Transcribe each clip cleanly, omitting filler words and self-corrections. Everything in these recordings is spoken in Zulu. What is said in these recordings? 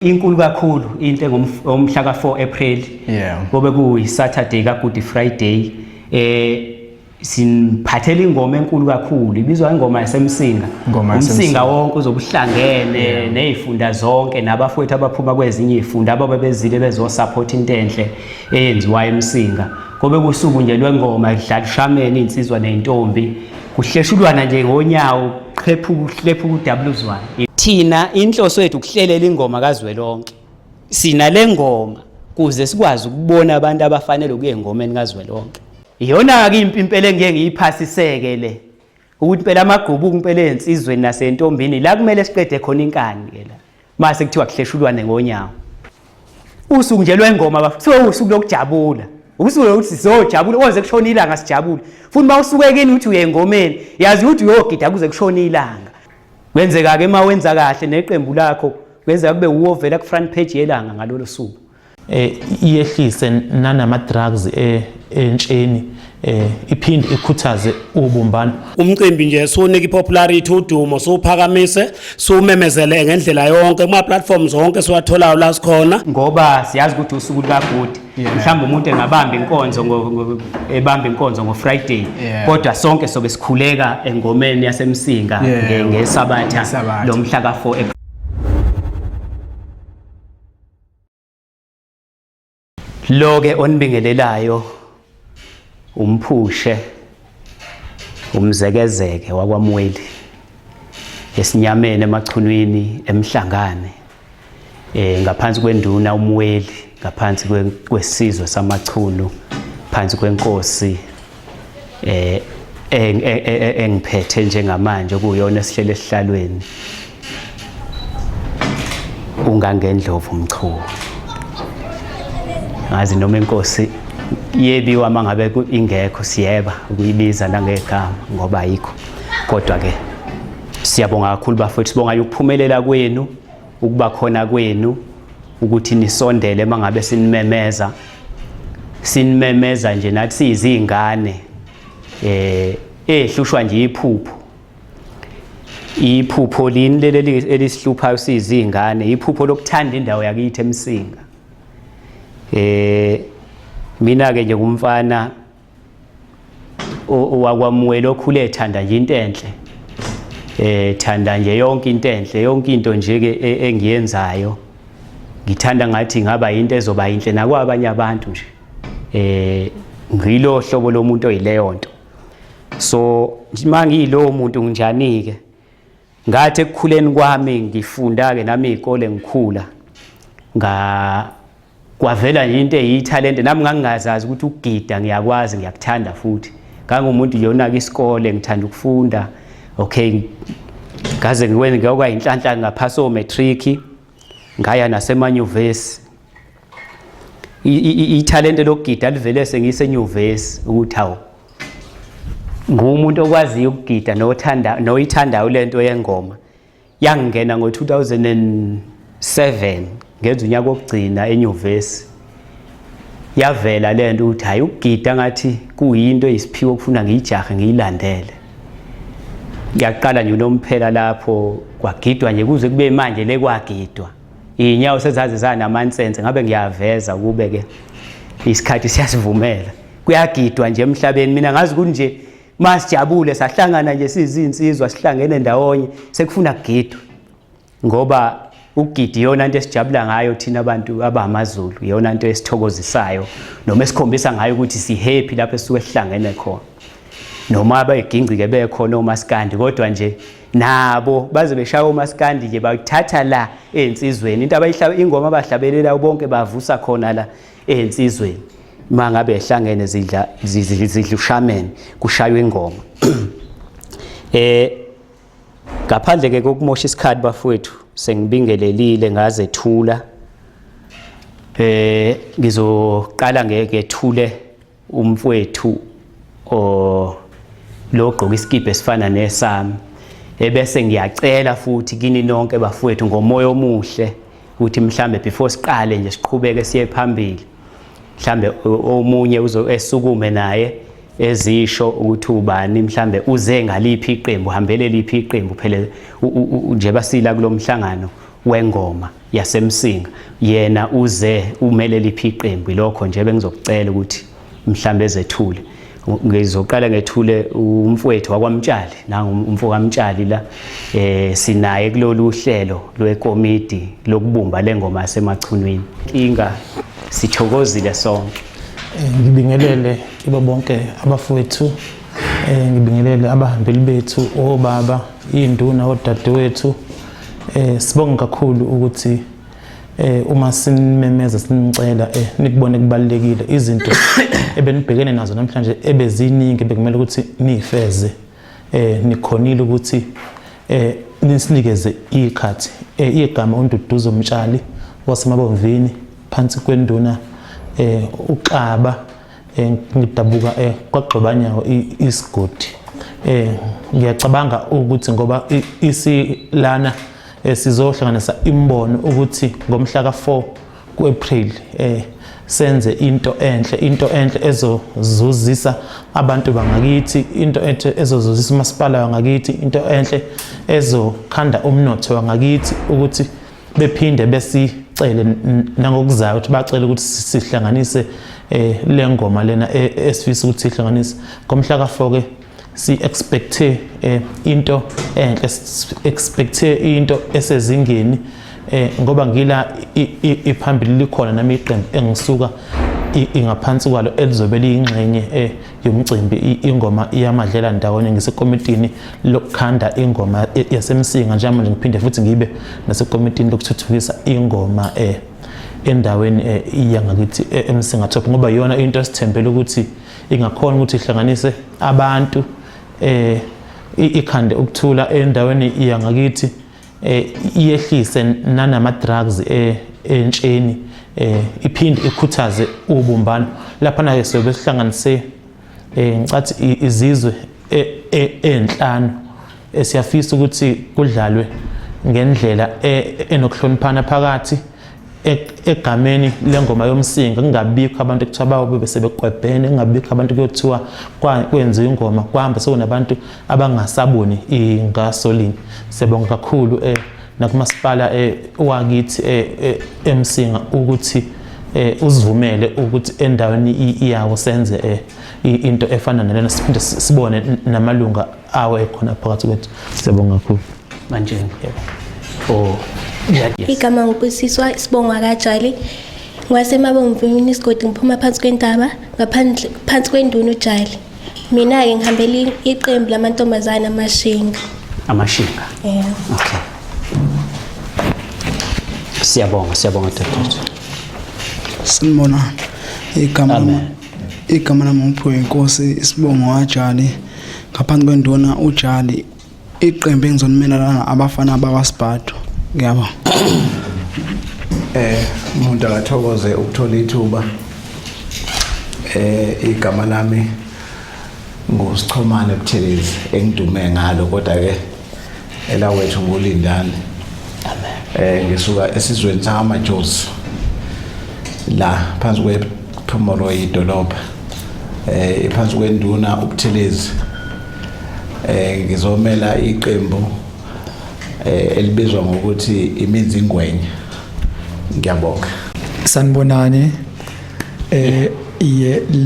Inkulu kakhulu into ngomhla ka4 April ngobe kuyi Saturday ka Good Friday siniphathela ingoma enkulu kakhulu ibizwa ingoma yasemsinga umsinga wonke uzobuhlangene nezifunda zonke nabafowethu abaphuma kwezinye izifunda ababezile bezosupport into enhle eyenziwa emsinga ngobe kusuku nje lwengoma idlala shameni insizwa nentombi kuhleshulwana nje ngonyawo hlephu kuWzwane thina inhloso yethu kuhlelela ingoma kaZwelonke sina lengoma kuze sikwazi ukubona abantu abafanele kuye engomeni kaZwelonke iyona ke impela engeke ngiyiphasiseke le ukuthi phela amagqubuku impela ensizweni nasentombini la kumele siqede khona inkani ke la mase kuthiwa kuhleshulwane ngonyawo usuku nje lwengoma bafuthiwe usuku lokujabula usuku ukuthi sizojabula oze kushona ilanga sijabule futhi mawusuke kini uthi uye engomeni yazi ukuthi uyogida kuze kushona ilanga kwenzeka ke mawenza kahle neqembu lakho kwenzeka kube uwovela ku front page yelanga ngalolo suku iyehlise nanama drugs entsheni iphinde ikhuthaze ubumbano umcimbi nje sonika ipopularity udumo sophakamise sumemezele ngendlela yonke kuma platforms zonke siwatholayo la sikhona ngoba siyazi ukuthi usuku likaGood mhlawumbe umuntu engabamba inkonzo ngo Friday kodwa sonke sobe sikhuleka engomeni yasemsinga ngesabatha lomhla ka4 April loke onibingelelayo umphushe umzekezeke wakwaMweli esinyamene emachunwini emhlangane ngaphansi kwenduna uMweli ngaphansi kwesizwe samachunu phansi kwenkosi engiphethe njengamanje kuyona esihlele esihlalweni ungangendlovu umchubo ngazi noma inkosi yebiwa mangabe ingekho siyeba ukuyibiza nangegama ngoba ayikho kodwa ke siyabonga kakhulu bafowethu sibonga ukuphumelela kwenu ukuba khona kwenu ukuthi nisondele mangabe sinimemeza nje nathi sizingane ehlushwa nje iphupho lini leli elisihluphayo sizingane iphupho lokuthanda indawo yakithi emsinga mina ke nje kumfana owakwaMweli okhule ethanda nje into enhle thanda nje yonke into enhle yonke into nje ke engiyenzayo ngithanda ngathi ngaba into ezoba inhle nakwabanye abantu nje ngilo hlobo lomuntu oyileyo nto so mangiyilo muntu njani ke ngathi ekukhuleni kwami ngifunda ke nami izikole ngikhula kwavela into eyitalent nami ngangingazazi ukuthi ukugida ngiyakwazi ngiyakuthanda futhi ngangumuntu yona ke isikole ngithanda ukufunda okay ngaze ngiwenze ngiyokwa inhlanhla ngaphaso matric ngaya nasemanyuvesi italent lokugida livele sengisenyuvesi ukuthi hawo ngumuntu okwazi ukugida noyithandayo lento yengoma yangena ngo2007 ngenza unyaka wokugcina enyuvesi yavela lento ukuthi hayi ukugida ngathi kuyinto eyisiphiwo ukufuna ngiyijahe ngiyilandele ngiyaqala nje unomphela lapho kwagidwa nje kuze kube manje lekwagidwa inyawo sezazi zanamansense ngabe ngiyaveza kube ke isikhathi siyasivumela kuyagidwa nje emhlabeni mina ngazi ukuthi nje masijabule sahlangana nje sizinsizwa sihlangene ndawonye sekufuna kugidwa ngoba ukugida iyona into esijabula ngayo thina abantu abamaZulu iyona into esithokozisayo noma esikhombisa ngayo ukuthi si happy lapho esuke sihlangene khona noma abayigingci ke bekhona omaskandi kodwa nje nabo baze beshaya omaskandi nje bayithatha la ensizweni into abayihlaba ingoma abahlabelela bonke bavusa khona la ensizweni mangabe ehlangene zidla ushameni kushaywe ingoma ngaphandle ke kokumosha isikhathi bafowethu sengibingelelile ngazethula ngizoqala ngethule umfowethu logqoka iskipe esifana nesami ebese ngiyacela futhi kini nonke bafowethu ngomoya omuhle ukuthi mhlambe before siqale nje siqhubeke siye phambili mhlambe omunye esukume naye ezisho ukuthi ubani mhlambe uze ngaliphi iqembu uhambele liphi iqembu phela nje basila kulomhlangano wengoma yasemsinga yena uze umelele iqembu lokho nje bengizokucela ukuthi mhlambe ezethule ngizoqala ngethule umfowethu wakwaMtshali umfowethu kaMtshali la sinaye kulolu hlelo lwekomidi lokubumba lengoma yasemachunwini inga sithokozile sonke ngibingelele ibo bonke abafowethu ngibingelele abahambeli bethu obaba induna odadewethu sibonga kakhulu ukuthi uma sinimemeza sinicela nikubone kubalekile izinto ebenibhekene nazo namhlanje ebeziningi bekumele ukuthi nifeze nikhonile ukuthi nisinikeze ikhathi igama uNduduzo Mtshali wasemabomvini phansi kwenduna uXaba ngidabuka kwaGxobanyawo isigodi ngiyacabanga ukuthi ngoba isilana sizohlanganisa imbono ukuthi ngomhla ka4 kuApril senze into enhle ezozuzisa abantu bangakithi into enhle ezozuzisa umasipala wangakithi into enhle ezokhanda umnotho wangakithi ukuthi bephinde besicele nangokuzayo ukuthi bacela ukuthi sihlanganise lengoma lena esifisa ukuthi sihlanganise ngomhla ka4 ke si expecte into enhle expecte into esezingeni ngoba ngila iphambili likhona nami iqembu engisuka ingaphansi kwalo elizobe liyingxenye yomcimbi ingoma iyamadlela ndawonye ngisekomitini lokukhanda ingoma yasemsinga njengamanje ngiphinde futhi ngibe nasekomitini lokuthuthukisa ingoma endaweni iyangakithi emsinga top ngoba yona into esithembele ukuthi ingakhona ukuthi ihlanganise abantu ikhande ukuthula endaweni iyangakithi iyehlise nanama drugs entsheni iphinde ikhuthaze ubumbano lapha na sobe sihlanganise ngicathi izizwe enhlanu siyafisa ukuthi kudlalwe ngendlela enokuhloniphana phakathi egameni lengoma yomsinga kungabikho abantu ekuthiwa bawo bese beqwebhene kungabikho abantu kuyothiwa kwenziwa ingoma kwahamba sekunabantu abangasaboni ingasolini sibonga kakhulu nakumasipala wakithi emsinga ukuthi uzivumele ukuthi endaweni iyawo senze into efana nalena siphinde sibone namalunga awo ekhona phakathi kwethu sibonga kakhulu manje igama ngibusiswa Sibongwa kaJali ngasemabomvini isigodi ngiphuma phansi kwentaba phansi kwenduna uJali mina ke ngihambela iqembu lamantombazana amashinga okay siyabonga dadethu sanibona igama lami ngiphiwe inkosi Sibongwa kaJali ngaphansi kwenduna uJali iqembu engizonimelana abafana bakwaSibhadu ngiyabona umuntu akathokoze ukuthola ithuba igama lami nguSichomane Buthelezi engidume ngalo kodwa ke elawethu ngolindani ngisuka esizweni samaJozi la phansi kwePhomolo idolobha phansi kwenduna uButhelezi ngizomela iqembu elibizwa ngokuthi iMizingwenya ngiyabonga sanibonani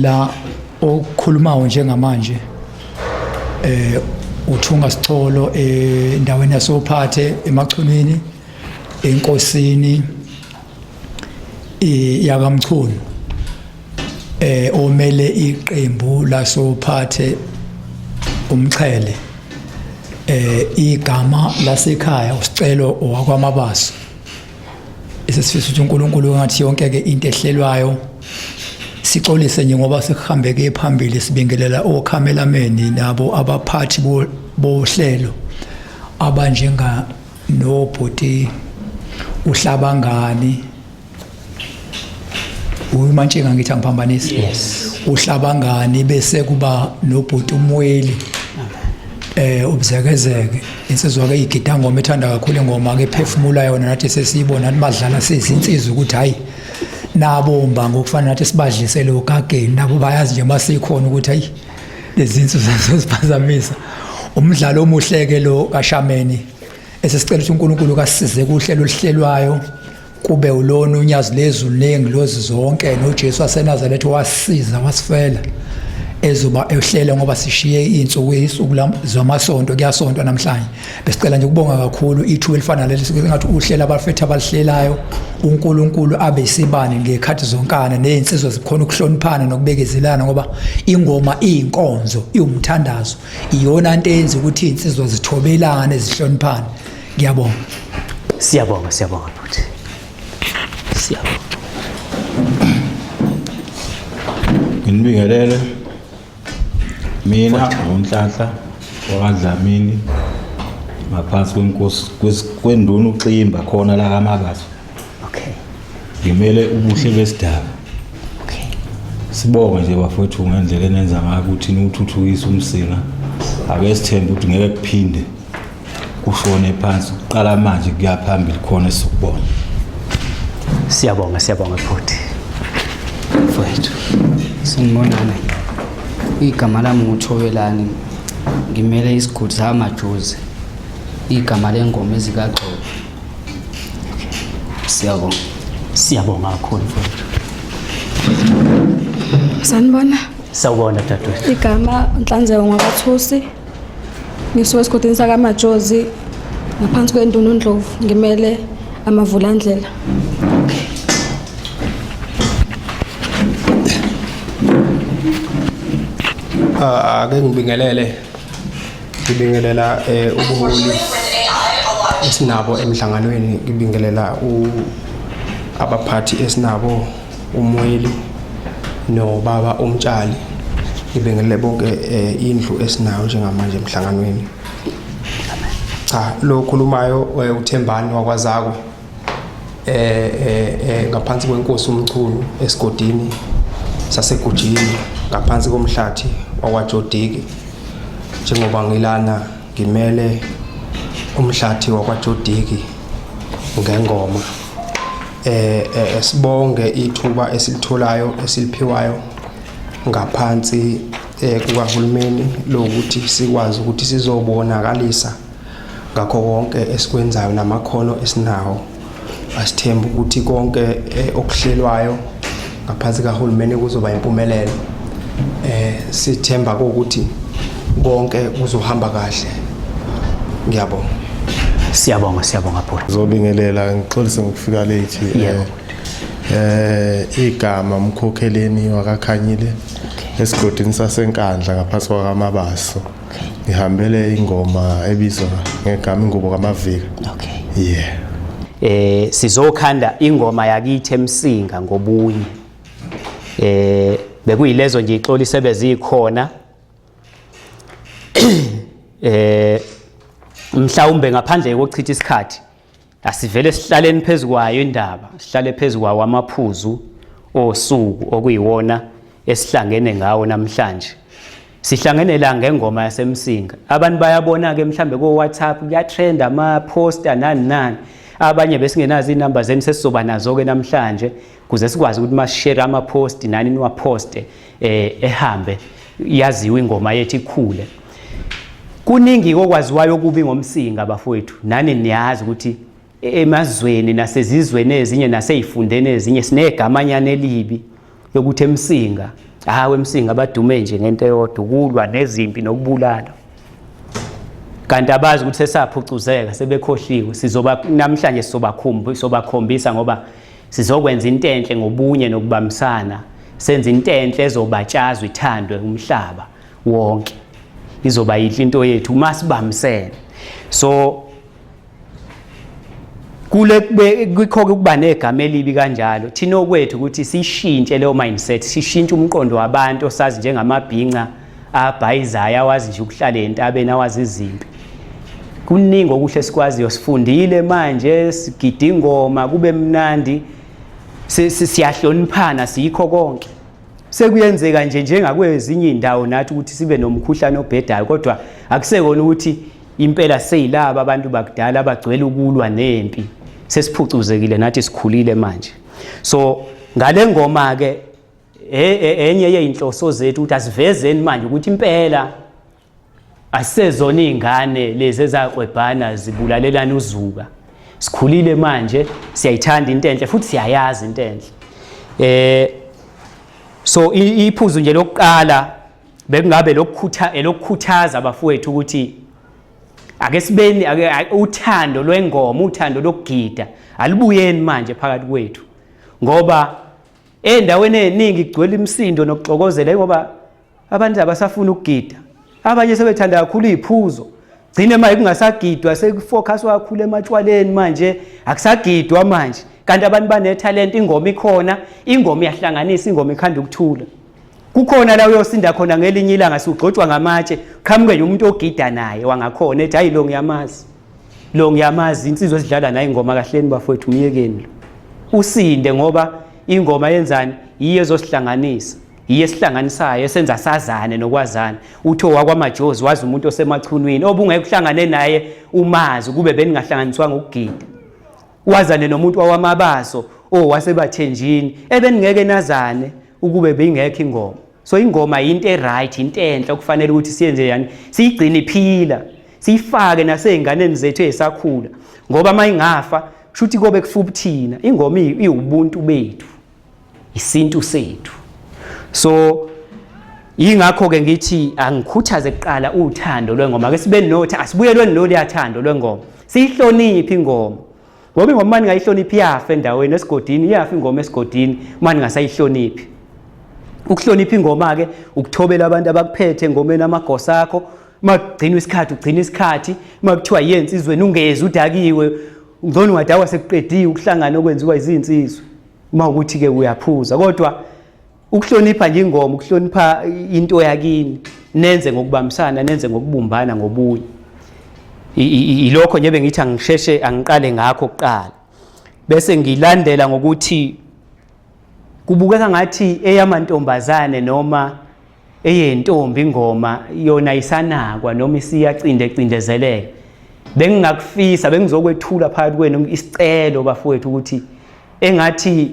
la okhulumayo njengamanje uthunga Sicolo endaweni yaSophathe eMachunwini enkosini yakamchunu omele iqembu laSophathe umxhele igama lasekhaya usicelo owakwamabaso isifisa ukuthi uNkulunkulu ngathi yonke ke into ehlelwayo sixolise nje ngoba sekuhambeke phambili sibingelela okhamelameni nabo abaphathi bohlelo abanjenga nobhuti uHlabangani uMantshinga ngithi angiphambanisi uHlabangani bese kuba nobhuti uMweli ubuzekezeke insizwa ke igida ngoma ethanda kakhulu ingoma ke phefumula yona nathi sesiyibona nathi badlala sezinsizwa ukuthi hayi nabomba ngokufana nathi sibadlisele ugageni nabo bayazi nje masikhona ukuthi hayi lezi insizwa zosiphazamisa umdlalo omuhle ke lo kaShameni esicela ukuthi uNkulunkulu kasisize kuhlelo oluhlelwayo kube ulona unyazi lezulu nengilozi zonke noJesu waseNazaretha wasisiza wasifela ezoba ehlela ngoba sishiye isuku zamasonto kuyasontwa namhlanje. Besicela nje ukubonga kakhulu ithuba elifana leli ngathi uhlela abafethu abalihlelayo uNkulunkulu abe isibani ngekhathi zonkana nezinsizwa zikhona ukuhloniphana nokubekezelana ngoba ingoma iyinkonzo iwumthandazo iyona into eyenza ukuthi izinsizwa zithobelane zihloniphane. Ngiyabonga. Siyabonga futhi. Siyabonga. Nginibingelele mina uNhlanhla wakwaDlamini ngaphansi kwenkosi kwenduna uXimba khona la kaMabaso. Okay. Ngimele ubuhle besidaba. Okay. Sibonge nje bafowethu ngendlela enenza ngayo ukuthi nuthuthukise umsinga. Ake sithembe ukuthi ngeke kuphinde kushone phansi uqala manje kuya phambili khona sikubona. Siyabonga futhi. Mfowethu sinibonana igama lami nguThobelani ngimele isigodi samaJozi igama lengoma ezikaXolo. Siyabonga kakhulu mfowethu. Sanibona. Sawubona dadewethu. Igama Nhlanzeko ngwabaThusi ngisuka esigodini sakaMaJozi ngaphansi kwenduna uNdlovu ngimele amavulandlela. Ake ngibingelela ubuholi esinabo emhlanganweni ngibingelela abaphathi esinabo uMweli noBaba uMtshali ngibingelele bonke indlu esinayo njengamanje emhlanganweni. Cha lo khulumayo uThembani wakwaZakwe ngaphansi kwenkosi uMchunu esigodini saseGujini ngaphansi komhlathi wakwaJodiki njengoba ngilana ngimele umhlathi wakwaJodiki ngengoma esibonge ithuba esilitholayo esiliphiwayo ngaphansi kukaHulumeni lokuthi sikwazi ukuthi sizobonakalisa ngakho konke esikwenzayo namakhono esinawo. Asithemba ukuthi konke okuhlelwayo ngaphansi kaHulumeni kuzoba impumelelo. Sithemba ukuthi konke kuzohamba kahle. Ngiyabonga. Siyabonga bhuti. Zobingelela ngixolise ngokufika late. Igama umkhokheleni wakaKhanyile esigodini saseNkandla ngaphansi kwakaMabaso. Ngihambele ingoma ebizwa ngegama ingubo kaMavika. Okay. Yeah. Sizokhanda ingoma yakithi eMsinga ngobunye. Bekuyilezo nje ixolise bezikhona. Mhlawumbe ngaphandle kokuchitha isikhathi asivele sihlaleni phezukwayo indaba, sihlale phezukwayo amaphuzu osuku okuyiwona esihlangene ngawo namhlanje. Sihlangene la ngengoma yaseMsinga. Abantu bayabona ke mhlambe ko WhatsApp kuyatrend ama poster nani. Abanye besingenazi inamba zeni sesizoba nazo ke namhlanje kuze sikwazi ukuthi masishare ama post nani niwa poste ehambe yaziwe ingoma yethu ikhule. Kuningi kokwaziwayo kubi ngomsinga bafowethu. Nani niyazi ukuthi emazweni nasezizweni ezinye naseyifundeni ezinye sinegamanyana elibi yokuthi eMsinga eMsinga badume nje ngento eyodwa ukulwa nezimpi nokubulala. Kanti abazi ukuthi sesaphucuzeka sebekhohliwe. Sizoba namhlanje sobakhombisa ngoba sizokwenza into enhle ngobunye nokubambisana. Senza into enhle ezobatshazwa ithandwe umhlaba wonke. Izoba yinhle into yethu masibambisene. So kwikho kuba negama elibi kanjalo thina okwethu ukuthi sishintshe leyo mindset, sishintshe umqondo wabantu osazi njengamabhinqa abhayizayo awazi nje ukuhlala entabeni awazi izimpi. Kuningi okuhle sikwaziyo, sifundile manje, sigida ingoma kube mnandi, siyahloniphana sikho konke. Sekuyenzeka nje njengakwezinye indawo nathi ukuthi sibe nomkhuhlane obhedayo, kodwa akusekona ukuthi impela seyilaba abantu bakudala abagcwele ukulwa nempi. Sesiphucuzekile nathi sikhulile manje. So ngale ngoma ke enye yeinhloso zethu ukuthi asivezeni manje ukuthi impela asizona izingane lezi ezakwebhana zibulalelana uzuka. Sikhulile manje, siyayithanda into enhle futhi siyayazi into enhle. So iphuzu nje lokuqala bekungabe lokukhuthaza abafowethu ukuthi ake sibeni uthando lwengoma, uthando lokugida alibuyeni manje phakathi kwethu, ngoba endaweni eziningi kugcwele imisindo nokuxokozela ngoba abantu abasafuna ukugida. Abanye sebethanda kakhulu iziphuzo, gcine manje kungasagidwa, sekufocuswa kakhulu ematshwaleni manje, akusagidwa manje. Kanti abantu banetalent, ingoma ikhona, ingoma iyahlanganisa, ingoma ikhanda ukuthula. Kukhona la uyosinda khona ngelinye ilanga sugxotshwa ngamatshe, qhamuke nje umuntu ogida naye wangakhona ethi hayi lo ngiyamazi, insizwa esidlala naye ingoma kahleni bafowethu umyekeni. Usinde ngoba ingoma yenzani? Yiyo ezosihlanganisa, yiyo esihlanganisayo, esenza sazane nokwazana. Utho wakwamajozi wazi umuntu osemachunwini obungeke uhlangane naye umazi kube beningahlanganiswanga ukugida. Wazane nomuntu wawamabaso wasebathenjini ebeningeke nazane ukube bengekho ingoma. So ingoma into eright, into enhle okufanele ukuthi siyenze yani, siyigcine iphila, siyifake naseyinganeni zethu ezisakhula, ngoba mayingafa kushuthi kobe kufuba thina. Ingoma iwubuntu bethu, isintu sethu. So yingakho ke ngithi angikhuthaze kuqala uthando lwengoma, ke sibe nothi asibuyelweni loliyathando lwengoma, siyihloniphe ingoma. Ngoba ingoma manje ngayihloniphi yafa endaweni esigodini, yafa ingoma esigodini manje ngasayihloniphi. Ukuhlonipha ingoma ke ukuthobela abantu abakuphethe engomeni amagosa akho, makugcina isikhathi ugcina isikhathi, makuthiwa yensizweni ungeze udakiwe, ngcono ungadawa sekuqediwe ukuhlangana okwenziwa izinsizwe uma ukuthi ke uyaphuza. Kodwa ukuhlonipha nje ingoma, ukuhlonipha into yakini, nenze ngokubambisana, nenze ngokubumbana ngobunye. Ilokho nje bengithi angisheshe angiqale ngakho kuqala, bese ngilandela ngokuthi kubukeka ngathi eyamantombazane noma eyentombi ingoma yona isanakwa noma isiyacindezeleka. Bengingakufisa bengizokwethula phakathi kwenu isicelo bafowethu ukuthi engathi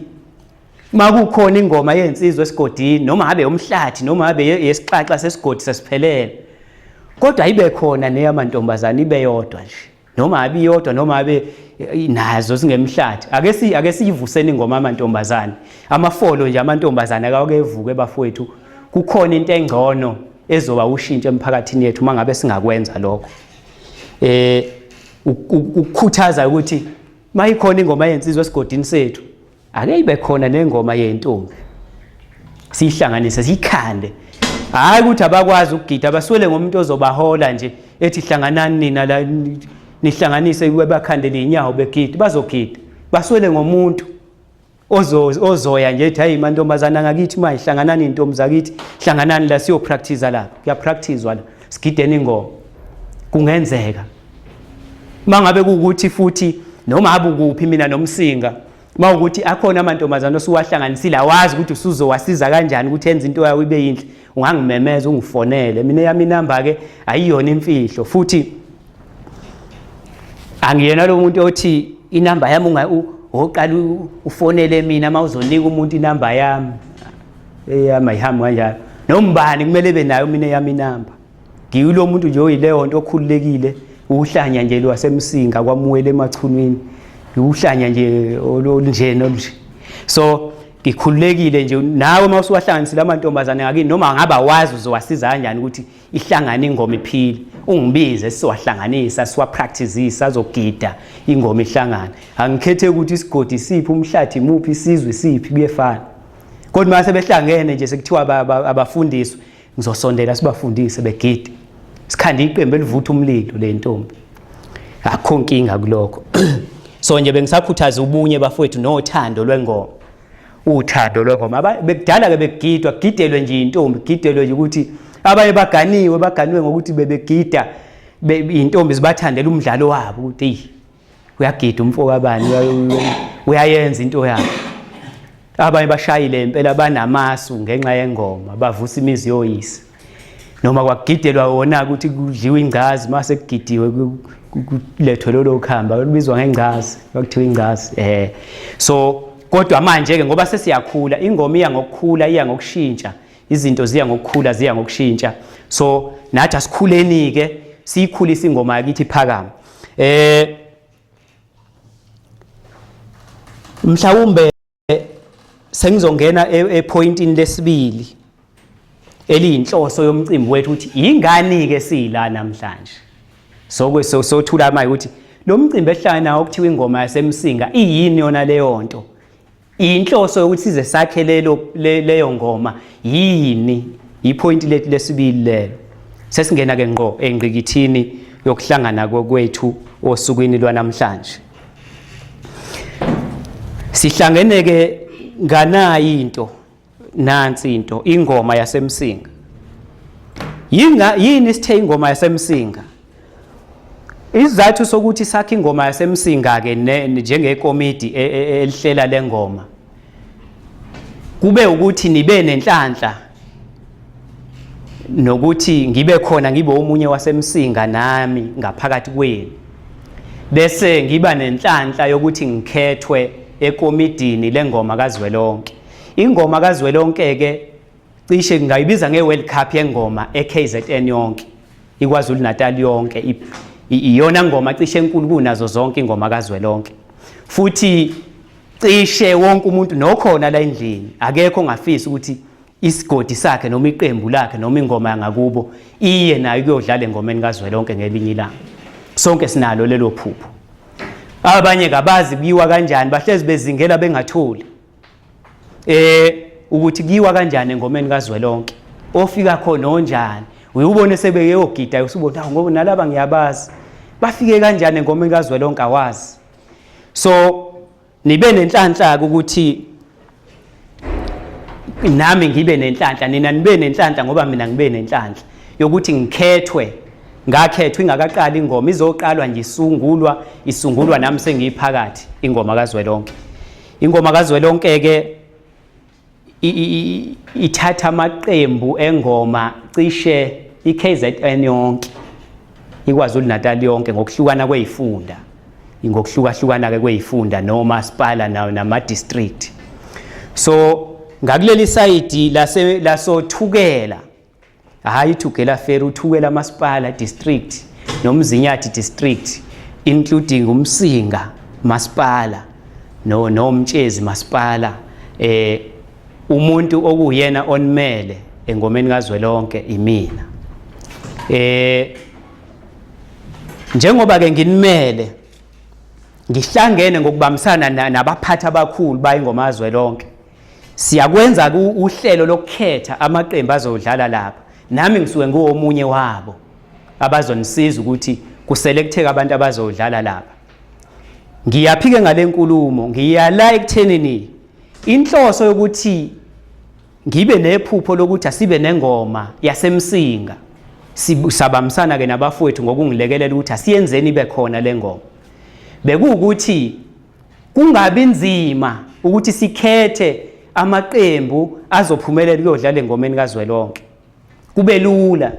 makukhona ingoma yensizwe esigodini noma ngabe umhlathi noma ngabe yesixaxa sesigodi sesiphelele, kodwa ibe khona neyamantombazane ibe yodwa nje, noma abe yodwa noma abe nazo singemhlathi. Ake siyivuseni ingoma amantombazane, amafolo nje amantombazane akakevuke bafowethu. Kukhona into engcono ezoba ushintsho emphakathini yethu mangabe singakwenza lokho. Ukukhuthaza ukuthi mayikhona ingoma yensizwe esigodini sethu, ake ibe khona nengoma yentombi, siyihlanganise siyikhande. Hayi ukuthi abakwazi ukugida abaswele ngomuntu ozobahola nje ethi hlanganani nina la nihlanganise bakhandele inyawo begida, bazogida. Baswele ngomuntu ozoya nje ethi hayi mantombazana ngakithi mayihlanganani intombi zakithi, hlanganani la siyo practice la, kuyapracticewa la, sigideni ingoma. Kungenzeka mangabe kuukuthi futhi noma abukuphi mina nomsinga mawukuthi akhona amantombazana osuwahlanganisile awazi ukuthi usuzowasiza kanjani ukuthi enze into yawo ibe yinhle, ungangimemeza ungifonele. Mina yami inamba ke ayiyona imfihlo, futhi angiyena lo muntu othi inamba yami oqala ufonele mina mawuzonika umuntu inamba yami eyami ayihambi kanjalo. Nombani kumele ebe nayo mina yami inamba. Ngiyilo muntu nje oyileyo nto okhululekile, uhlanya nje lwasemsinga kwamuwele emachunwini, uhlanya nje olunjena olunje. So ngikhululekile nje nawe mawusuwahlanganisile amantombazane ngakini noma ngaba wazi uzowasiza kanjani ukuthi ihlangane ingoma iphile, ungibize siwahlanganisa siwapracticeisa azogida ingoma ihlangana. Angikhethe ukuthi isigodi siphi, umhlathi muphi, isizwe siphi, kuyefana. Kodwa mase behlangene nje sekuthiwa abafundiswe, ngizosondela sibafundise begide, sikhande iqembu elivutha umlilo le ntombi. Akho nkinga kulokho. So nje bengisakhuthaza ubunye bafowethu nothando lwengoma, uthando lwengoma. Bekudala ke begidwa, gidelwe nje intombi, gidelwe nje ukuthi abaye baganiwe ngokuthi bebegida intombi zibathandela umdlalo wabo ukuthi uyagida umfoko abani uyayenza into yakhe. Abanye bashayile impela banamasu ngenxa yengoma, bavusa imizi yoyise. Noma kwagidelwa wona ukuthi kudliwe ingcazi, mase kugidiwe kulethwe lolo khamba olubizwa ngengcazi, bakuthiwa ingcazi. So kodwa manje ke ngoba sesiyakhula, ingoma iya ngokukhula, iya ngokushintsha, izinto ziya ngokukhula ziya ngokushintsha. So nathi asikhuleni ke siyikhulisa ingoma yakithi iphakame. Mhlawumbe sengizongena epointini lesibili eliyinhloso yomcimbi wethu ukuthi ingani ke sila namhlanje. So thula manje ukuthi lo mcimbi ehlangana nawo okuthiwa ingoma yasemsinga iyini yona leyo nto. Inhloso yokuthi size sakhe leyo ngoma yini? Ipoint lethu lesibili lelo. Sesingena ke ngqo engqikithini yokuhlangana kwethu osukwini lwanamhlanje. Sihlangene ke nganayi into nansi into ingoma yasemsinga. Yini sithe ingoma yasemsinga? Isizathu sokuthi sakhe ingoma yasemsinga ke njengekomiti elihlela lengoma kube ukuthi nibe nenhlanhla nokuthi ngibe khona ngibe omunye wasemsinga nami ngaphakathi kwenu, bese ngiba nenhlanhla yokuthi ngikhethwe ekomidini lengoma kaZwelonke. Ingoma kaZwelonke ke cishe ngayibiza ngeWorld Cup yengoma eKZN yonke, iKwaZulu Natal yonke, iyona ngoma cishe enkulu kunazo zonke ingoma kaZwelonke. Futhi cishe wonke umuntu nokhona la endlini akekho ongafisa ukuthi isigodi sakhe noma iqembu lakhe noma ingoma yangakubo iye nayo kuyodlala engomeni kaZwelonke ngelinye ilanga. Sonke sinalo lelo phupho. Abanye kabazi kuyiwa kanjani, bahlezi bezingela bengatholi ukuthi kuyiwa kanjani engomeni kaZwelonke, ofika khona onjani uyubone sebeyogida usubona ngoba nalaba ngiyabazi bafike kanjani engomeni kaZwelonke awazi. So nibe nenhlanhla ukuthi nami ngibe nenhlanhla, nina nibe nenhlanhla ngoba mina ngibe nenhlanhla yokuthi ngakhethwa ingakaqali ingoma, izoqalwa nje isungulwa nami sengiyiphakathi ingoma kaZwelonke. Ingoma kaZwelonke ke ithatha amaqembu engoma cishe iKZN yonke, iKwaZulu Natal yonke ngokuhlukana kwezifunda, ngokuhlukahlukana ke kwezifunda nomasipala nama district. So ngakuleli side lasothukela, hayi Thukela Fair, uthukela masipala district noMzinyathi district including uMsinga masipala noMtshezi masipala, umuntu okuyena onmele engomeni kaZwelonke imina. Njengoba ke nginimele ngihlangene ngokubambisana nabaphathi abakhulu bayingoma kaZwelonke, siyakwenza uhlelo lokukhetha amaqembu azodlala lapha. Nami ngisuke ngomunye wabo abazonisiza ukuthi kuselecteke abantu abazodlala lapha. Ngiyaphike ngale nkulumo, ngiyala ekuthenini inhloso yokuthi ngibe nephupho lokuthi asibe nengoma yasemsinga. Sabamsana ke nabafowethu ngokungilekelela ukuthi asiyenzeni ibe khona le ngoma. Bekuwukuthi kungabi nzima ukuthi sikhethe amaqembu azophumelela ukuyodlala engomeni kaZwelonke. Kube lula.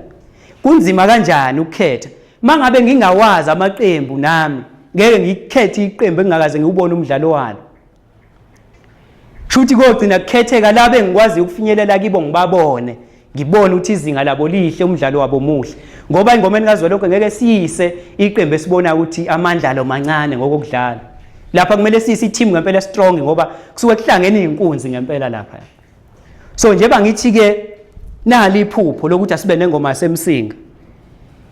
Kunzima kanjani ukukhetha? Mangabe ngingawazi amaqembu nami ngeke ngikhethe iqembu engingakaze ngiubone umdlalo walo. Shuthi kugcina kukhetheka laba engikwazi ukufinyelela kibo ngibabone, ngibone ukuthi izinga labo lihle, umdlalo wabo muhle. Ngoba ingomeni kaZwelonke ngeke siyise iqembu esibona ukuthi amandla lo mancane ngokudlala. Lapha kumele siyise team ngempela strong ngoba kusuke kuhlangene izinkunzi ngempela lapha. So njengoba ngithi ke nali iphupho lokuthi asibe nengoma yasemsinga.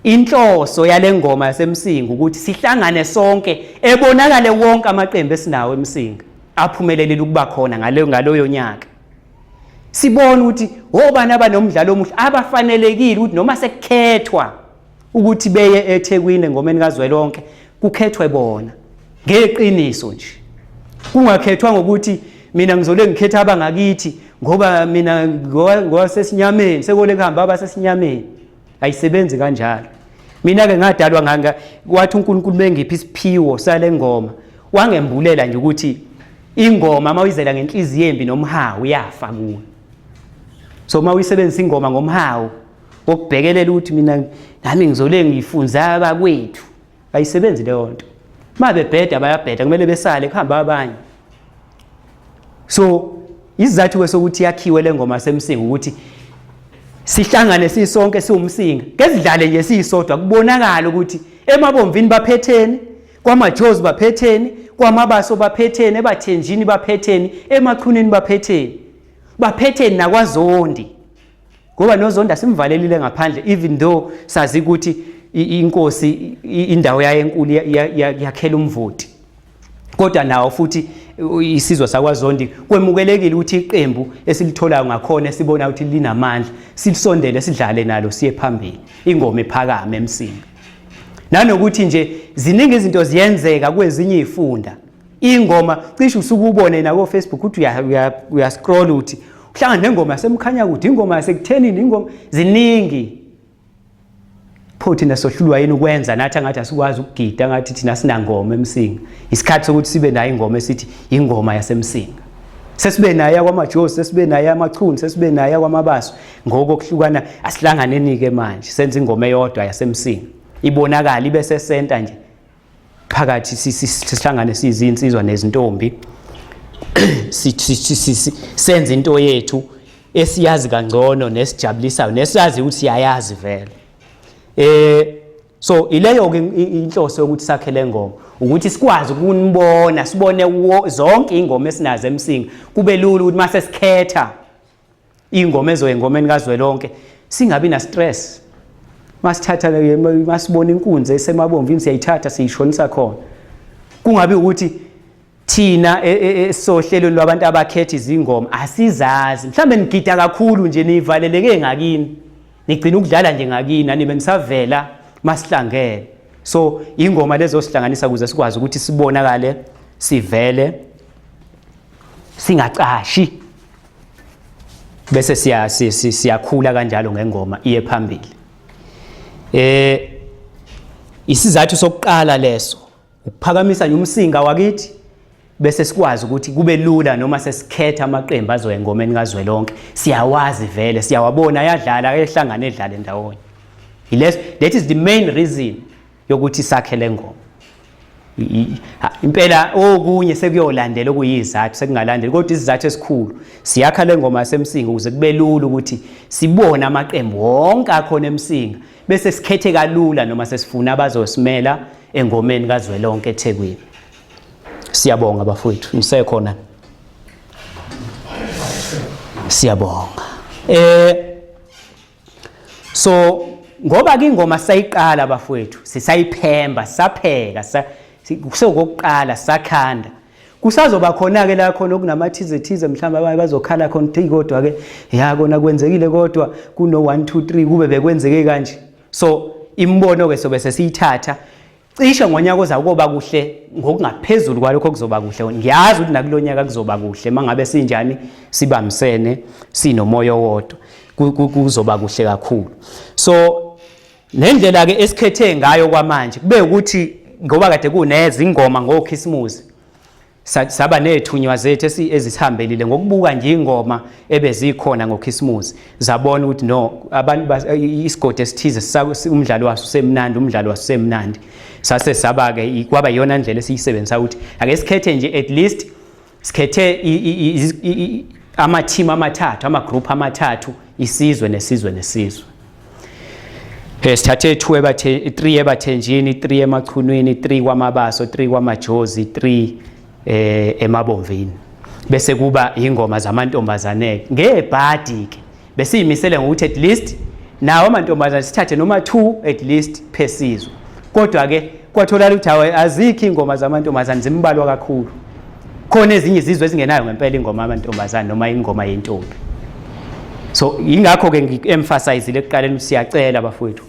Inhloso yale ngoma yasemsinga ukuthi sihlangane sonke, ebonakale wonke amaqembu esinawo emsinga aphumelelile ukuba khona ngaloyo nyaka. Sibone ukuthi obani abanomdlalo omuhle abafanelekile ukuthi noma sekukhethwa ukuthi beye eThekwini engomeni kaZwelonke kukhethwe bona ngeqiniso nje. Kungakhethwa ngokuthi mina ngizole ngikhetha abangakithi ngoba mina ngosesinyameni sekole kuhamba abasesinyameni. Ayisebenzi kanjalo. Mina ke ngadalwa wathi uNkulunkulu bengiphi isiphiwo sale ngoma, wangembulela nje ukuthi ingoma mawuyizela ngenhliziyo embi nomhawu yafa kuwe. So mawuyisebenzisa ingoma ngomhawu okubhekelela ukuthi mina nami ngizole ngifunza abakwethu, ayisebenzi leyo nto. Mabebheda bayabheda kumele besale kuhamba abanye. So isizathu sokuthi yakhiwe le ngoma yasemsinga ukuthi sihlangane sisonke siwumsinga ngesidlale nje sisodwa kubonakala ukuthi eMabomvini baphetheni, kwaMajozi baphetheni, kwaMabaso baphetheni, eBathenjini baphetheni, eMachuneni baphetheni nakwaZondi. Ngoba noZondi asimvalelile ngaphandle even though sazi ukuthi inkosi indawo yayenkulu yakhela umvoti. Kodwa nawo futhi isizwe sakwaZondi kwemukelekile ukuthi iqembu esilitholayo ngakhona esibona ukuthi linamandla silisondele sidlale nalo siye phambili ingoma ephakame eMsinga. Nanokuthi nje ziningi izinto ziyenzeka kwezinye izifunda. Ingoma cishe usukubone na ku Facebook uthi uya scroll uthi uhlangana nengoma yasemkhanya kude, ingoma yasekuthenini, ingoma ziningi. Pho thina sohlulwa yini ukwenza nathi angathi asikwazi ukugida ngathi thina sinangoma eMsinga. Isikhathi sokuthi sibe nayo ingoma esithi ingoma yaseMsinga. Sesibe nayo kwaMajozi, sesibe nayo amaChunu, sesibe nayo kwaMabaso. Ngokuhlukana asihlanganeni ke manje senza ingoma eyodwa yaseMsinga. Ibonakala ibe sesenta nje phakathi sihlangane sizinsizwa nezintombi senze into yethu esiyazi kangcono nesijabulisayo nesiyazi ukuthi siyayazi vele. So ileyo ke inhloso ukuthi sakhele ngoma ukuthi sikwazi ukunibona sibone zonke ingoma esinazo eMsinga kube lula ukuthi mase sikhetha ingoma ezoyengomeni kaZwelonke singabi na stress. Masithatha masibona inkunzi eseMabomvini siyayithatha siyishonisa khona. Kungabi ukuthi thina esohlelo lwabantu abakhetha izingoma asizazi. Mhlambe nigida kakhulu nje nivaleleke ngakini. Nigcina ukudlala nje ngakini anibe nisavela masihlangene. So ingoma lezo sihlanganisa kuze sikwazi ukuthi sibonakale sivele singacashi. Bese siyakhula kanjalo ngengoma iye phambili. Isizathu sokuqala leso ukuphakamisa nje umsinga wakithi bese sikwazi ukuthi kube lula noma sesikhetha amaqembu azoyengomeni kaZwelonke siyawazi vele siyawabona ayadlala ehlangane edlala ndawonye. That is the main reason yokuthi sakhele ngoma. Impela okunye sekuyolandela okuyizathu sekungalandeli kodwa isizathu esikhulu siyakha le ngoma yaseMsinga ukuze kube lula ukuthi sibone amaqembu wonke akhona eMsinga bese sikhethe kalula noma sesifuna abazosimela engomeni kaZwelonke eThekwini. Siyabonga bafowethu nisekhona. Siyabonga. So ngoba ke ingoma sayiqala bafowethu sisayiphemba sapheka kusokuqala sakhanda kusazoba khona ke la khona okunamathize mhlamba abaye bazokhala khona ukuthi kodwa ke yakona kwenzekile kodwa kuno 1 2 3 kube bekwenzeke kanje. So imbono ke sobe sesiyithatha cishe ngonyaka ozakuba kuhle ngokungaphezulu kwalokho kuzoba kuhle. Ngiyazi ukuthi nakulonyaka kuzoba kuhle mangabe sinjani sibamisene sinomoya wodwa kuzoba kuhle kakhulu. So nendlela ke esikhethe ngayo kwamanje kube ukuthi ngoba kade kunezi ingoma ngoKhisimusi saba nethunywa zethu ezithambelile ngokubuka nje ingoma ebezikhona ngoKhisimusi zabona ukuthi no abantu isigodi esithize umdlalo waso semnandi sase saba ke kwaba yona indlela esiyisebenzisa ukuthi ake sikhethe nje at least sikhethe ama team amathathu ama group amathathu isizwe nesizwe. Sithathe 3 eBathenjini, 3 eMachuneni, 3 kwaMabaso, 3 kwaMajozi, 3 eMabomvini. Bese kuba ingoma zamantombazane ngebhadi ke. Bese imisele ngokuthi at least nawo amantombazane sithathe noma 2 at least phesizwe. Kodwa ke kwatholakala ukuthi azikho ingoma zamantombazane zimbalwa kakhulu. Khona ezinye izizwe ezingenayo ngempela ingoma yamantombazane noma ingoma yentombi. So ingakho ke ngi-emphasize ekuqaleni siyacela bafowethu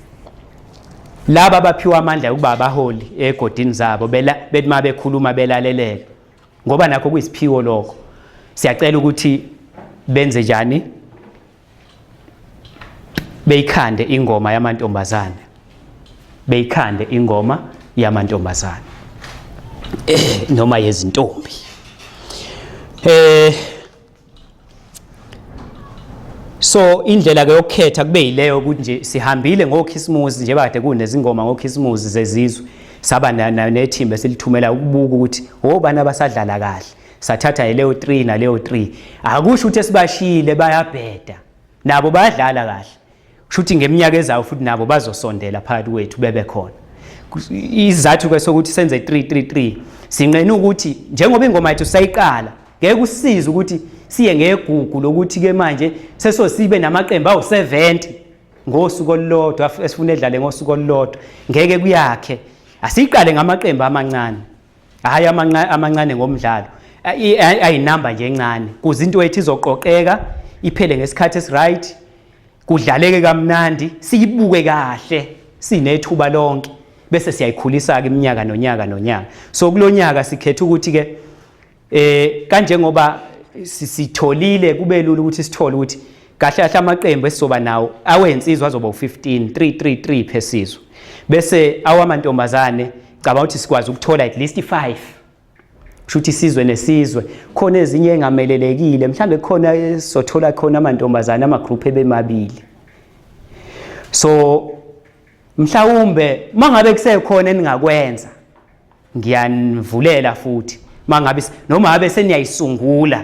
laba abaphiwa amandla ukuba abaholi egodini zabo bethi uma bekhuluma belalelele ngoba nakho kuyisiphiwo lokho. Siyacela ukuthi benze njani beyikhande ingoma yamantombazane noma yezintombi. So indlela ke yokukhetha kube yileyo ukuthi nje sihambile ngoKhisimusi nje bade kunezingoma ngoKhisimusi zezizwe saba nethimba selithumela ukubuka ukuthi obana basadlala kahle sathatha leyo 3 na leyo 3 akusho ukuthi esibashile bayabheda nabo bayadlala kahle shuthi ngeminyaka ezayo futhi nabo bazosondela phakathi kwethu bebe khona. Izathu ke sokuthi senze 333 sinqena ukuthi njengoba ingoma yethu sayiqala ngeke kusize ukuthi siye ngegugu lokuthi ke manje sesosibe namaqembu awu70 ngosuku olulodwa esifuna edlale ngosuku olulodwa ngeke kuyakhe. Asiqale ngamaqembu amancane, hayi amancane ngomdlalo, ayinamba nje encane kuze into yethu izoqoqeka iphele ngesikhathi esiright, kudlaleke kamnandi, siyibuke kahle sinethuba lonke bese siyayikhulisa ke iminyaka nonyaka. So kulonyaka sikhetha ukuthi ke kanje ngoba sitholile kube lula ukuthi sithole ukuthi kahle kahle amaqembu esizoba nawo awensizwa azoba u15 333 phesizwe, bese awamantombazane cabanga ukuthi sikwazi ukuthola at least 5, kushuthi isizwe nesizwe khona ezinye engamelelekile mhlambe khona sothola khona amantombazane amagroup ebemabili. So mhlawumbe mangabe kusekhona eningakwenza ngiyanivulela futhi mangabe noma ngabe seniyayisungula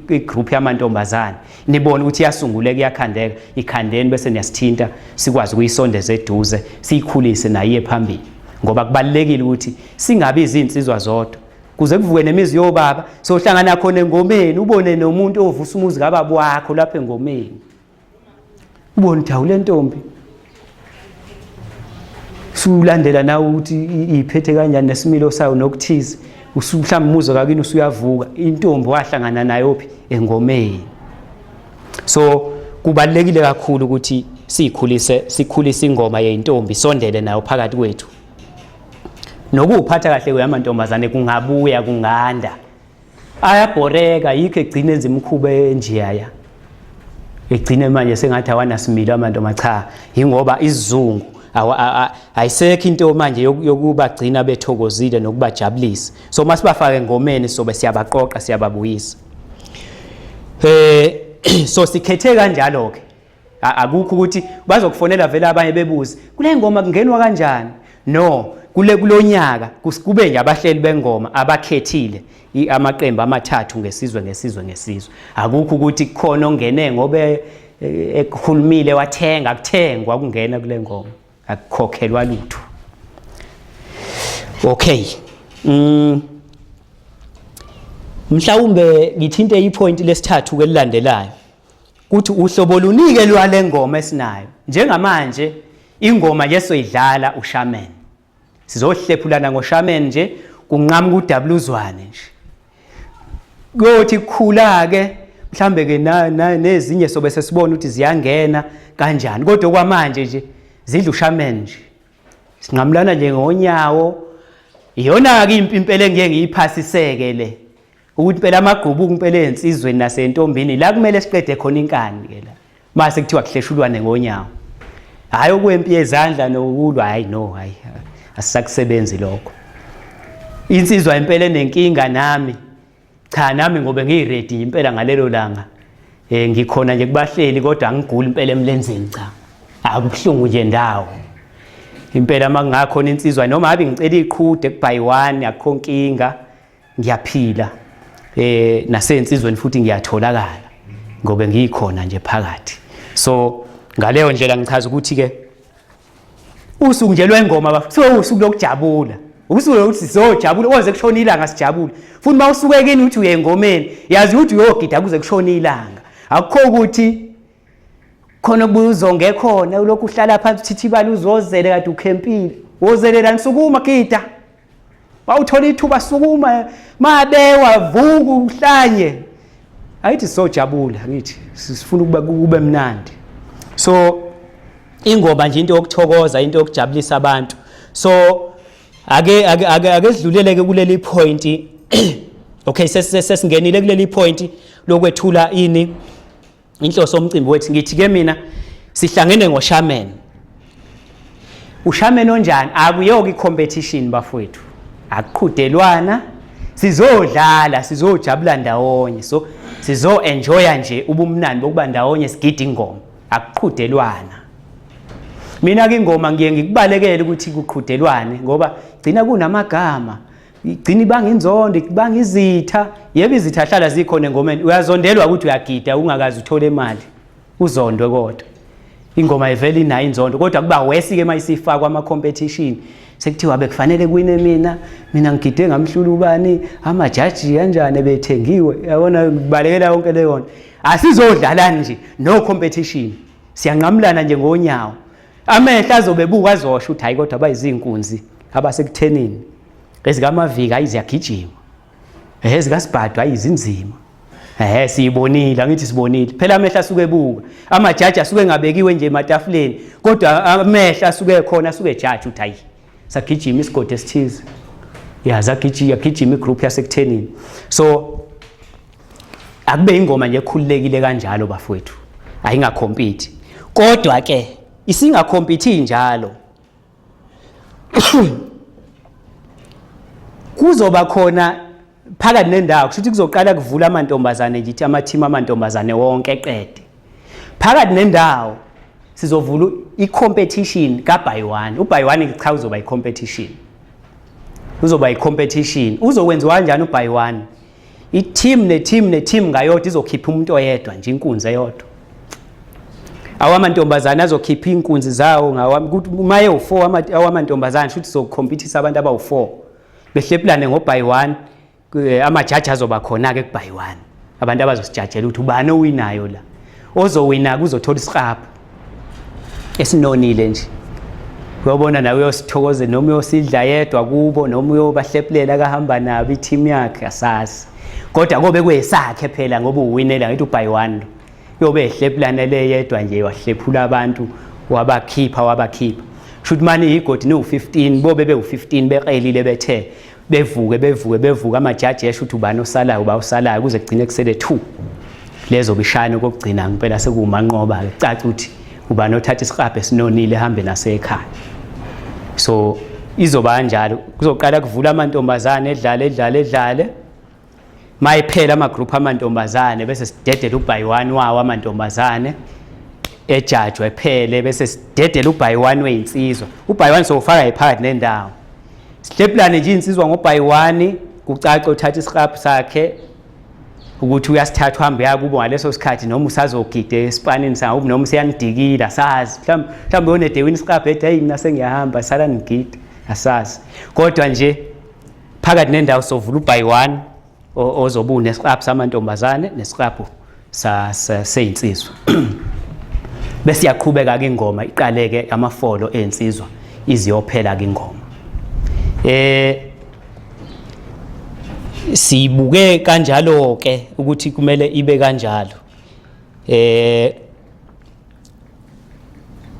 igroup yamantombazane nibona ukuthi iyasunguleka iyakhandeka ikhandeni bese niyasithinta sikwazi ukuyisondeza eduze siyikhulise naye phambili, ngoba kubalekile ukuthi singabi izinsizwa zodwa kuze kuvuke nemizi yobaba sohlangana khona engomeni ubone nomuntu ovusa umuzi kababa wakho lapha engomeni ubone ukuthi le ntombi sulandela nawe ukuthi iphethe kanjani nesimilo sayo nokuthize mhlawumbe umuzo kakini usuyavuka intombi wahlangana nayo phi engomeni. So kubalekile kakhulu ukuthi sikhulise ingoma yeintombi sondele nayo phakathi kwethu. Nokuphatha kahle kweyamantombazane kungabuya kunganda ayabhoreka yikho egcine enza imikhuba enjeyaya egcine manje sengathi awanasimilo amantombi cha ingoba isizungu ayisekho into manje yokubagcina bethokozile nokubajabulisa. So masibafake engomeni sobe siyabaqoqa siyababuyisa. So sikhethe kanjalo ke akukho ukuthi bazokufonela vele abanye bebuze kule ngoma kungenwa kanjani. No, kulonyaka kube nje abahleli bengoma abakhethile amaqembu amathathu ngesizwe. Akukho ukuthi kukhona ongene ngobe ekhulumile wathenga kuthengwa kungena kule ngoma, akukhokhelwa lutho. Okay, mhlawumbe ngithinte ipoint lesithathu ke lilandelayo ukuthi uhlobo lunike lwale ngoma esinayo njengamanje ingoma nje soyidlala uShaman sizohlephulana ngoShaman nje kunqamuka uDabluzwane nje kuyothi kukhula ke mhlambe ke nezinye sobe sesibona ukuthi ziyangena kanjani kodwa kwamanje nje zidla uShaman nje sinqamlana nje ngonyawo. Iyona ke impilo engeke ngiyiphasiseke le ukuthi phela amagqubu kumpela ensizweni nasentombini la kumele siqede khona inkani ke la mase kuthiwa kuhleshulwane ngonyawo, hayi okwempi yezandla nokulwa, hayi no, hayi asisakusebenzi lokho. Insizwa impela enenkinga nami cha nami ngobe ngiready impela ngalelo langa ngikhona nje kubahleli kodwa angiguli impela emlenzeni cha akubuhlungu nje ndawo impela makungakhona insizwa noma ngabe ngicela iqhude kubayi1 akukho nkinga ngiyaphila nasensizweni futhi ngiyatholakala ngobe ngikhona nje phakathi. So ngaleyo ndlela ngichaza ukuthi ke usuku nje lwengoma usuku lokujabula usuku ukuthi sizojabula oze kushona ilanga sijabule futhi mawusuke kini uthi uye engomeni yazi ukuthi uyogida kuze kushona ilanga akukho ukuthi khona kubuzonge khona ulokhu uhlala phansi thithibala uzozele kade ukhempile wozelela nisukuma gida bawuthola ithuba sukuma mabewa vuka uhlanye ayithi sojabula ngithi sifuna ukuba kube mnandi. So ingoma nje into yokuthokoza into yokujabulisa abantu. So ake sidluleleke kuleli point okay sesingenile kuleli point lokwethula ini inhloso omcimbi wethu. Ngithi ke mina sihlangene ngoShaman. uShaman onjani akuyoki icompetition bafowethu akuqhudelwana sizodlala sizojabula ndawonye so sizo enjoya nje ubumnandi bokuba ndawonye sigida ingoma akuqhudelwana. Mina ke ingoma ngiye ngikubalekele ukuthi kuqhudelwane ngoba gcina kunamagama igcina ibanga inzondo ibanga izitha yebo izitha hlala zikhona engomeni uyazondelwa ukuthi uyagida ungakazi uthola imali uzondwe kodwa ingoma ivela inayo inzondo kodwa kuba wesi-ke mayisifakwa ama-competition sekuthiwa bekufanele kuwine mina ngigide ngamhlula ubani amajaji kanjani bethengiwe yabona kubalekela yonke leyo nto asizodlalani nje no competition siyanqamulana nje ngonyawo amehla azobebuka azosho ukuthi hayi kodwa bayizinkunzi abasekuthenini ezikamavika ayiziyagijima ezikaSibhadu ayizinzima siyibonile angithi sibonile phela amehla asuke ebuka amajaji asuke engabekiwe nje ematafuleni kodwa amehla asuke khona asuke ejaji uthi hayi sagijima isigodi esithize yagijima igroup yasekuthenini so akube ingoma nje ekhululekile kanjalo bafowethu ayingacompete kodwa ke isingacompete njalo kuzoba khona phakathi nendawo kusho ukuthi kuzoqala kuvula amantombazane ngithi ama-team amantombazane wonke eqede phakathi nendawo sizovula i-competition ka-by one u-by one cha uzoba i-competition uzokwenziwa kanjani u-by one i-team ne-team ngayodwa izokhipha umuntu oyedwa nje inkunzi eyodwa awamantombazane azokhipha inkunzi zawo maye u4 awamantombazane futhi zokhompethisa abantu abawu4 behleplane ngo-by one amajaji azoba khona-ke ku-by one abantu abazosijajela ukuthi ubani owinayo la ozowina kuzothola isiqaphu esinonile nje uyobona nawe uyosithokoze noma uyosidla yedwa kubo noma uyobahleplela kahamba nabo i-team yakhe asazi kodwa kobe kuyesakhe phela ngoba uwinela ngithi u-by one yobe ehleplanele yedwa nje wahlephula abantu wabakhipha shuthi manje igodi ni-15 bobe bewu-15 beqelile bethe bevuke amajaji esho ukuthi ubani osalayo kuze kugcine kusele 2 lezo bishane kokugcina ngempela sekumanqoba-ke caca ukuthi ubani othatha isiqaphe esinonile ehambe nasekhaya so izoba kanjalo kuzoqala kuvula amantombazane edlale mayiphela amagroup amantombazane bese sidedela u-by one wawo amantombazane ejajwe ephele bese sidedela u-by one weyinsizwa u-by one sowufaka iphakathi nendawo sihleplane nje insizwa ngo-by one kucace uthatha isiqaphu sakhe ukuthi uyasithatha uhambe yakubo ngaleso sikhathi noma usazogida esipanini sawo noma useyanidikila asazi mhlawumbe yonedewini isiqaphu ethi hayi mina sengiyahamba sala nigida asazi kodwa nje phakathi nendawo sovula u-by one ozoba unesiqaphu samantombazane nesiqaphu seyinsizwa bese yaqhubeka-ke ingoma iqaleke amafolo ey'nsizwa iziyophela-ke ingoma sibuke kanjalo-ke ukuthi kumele ibe kanjalo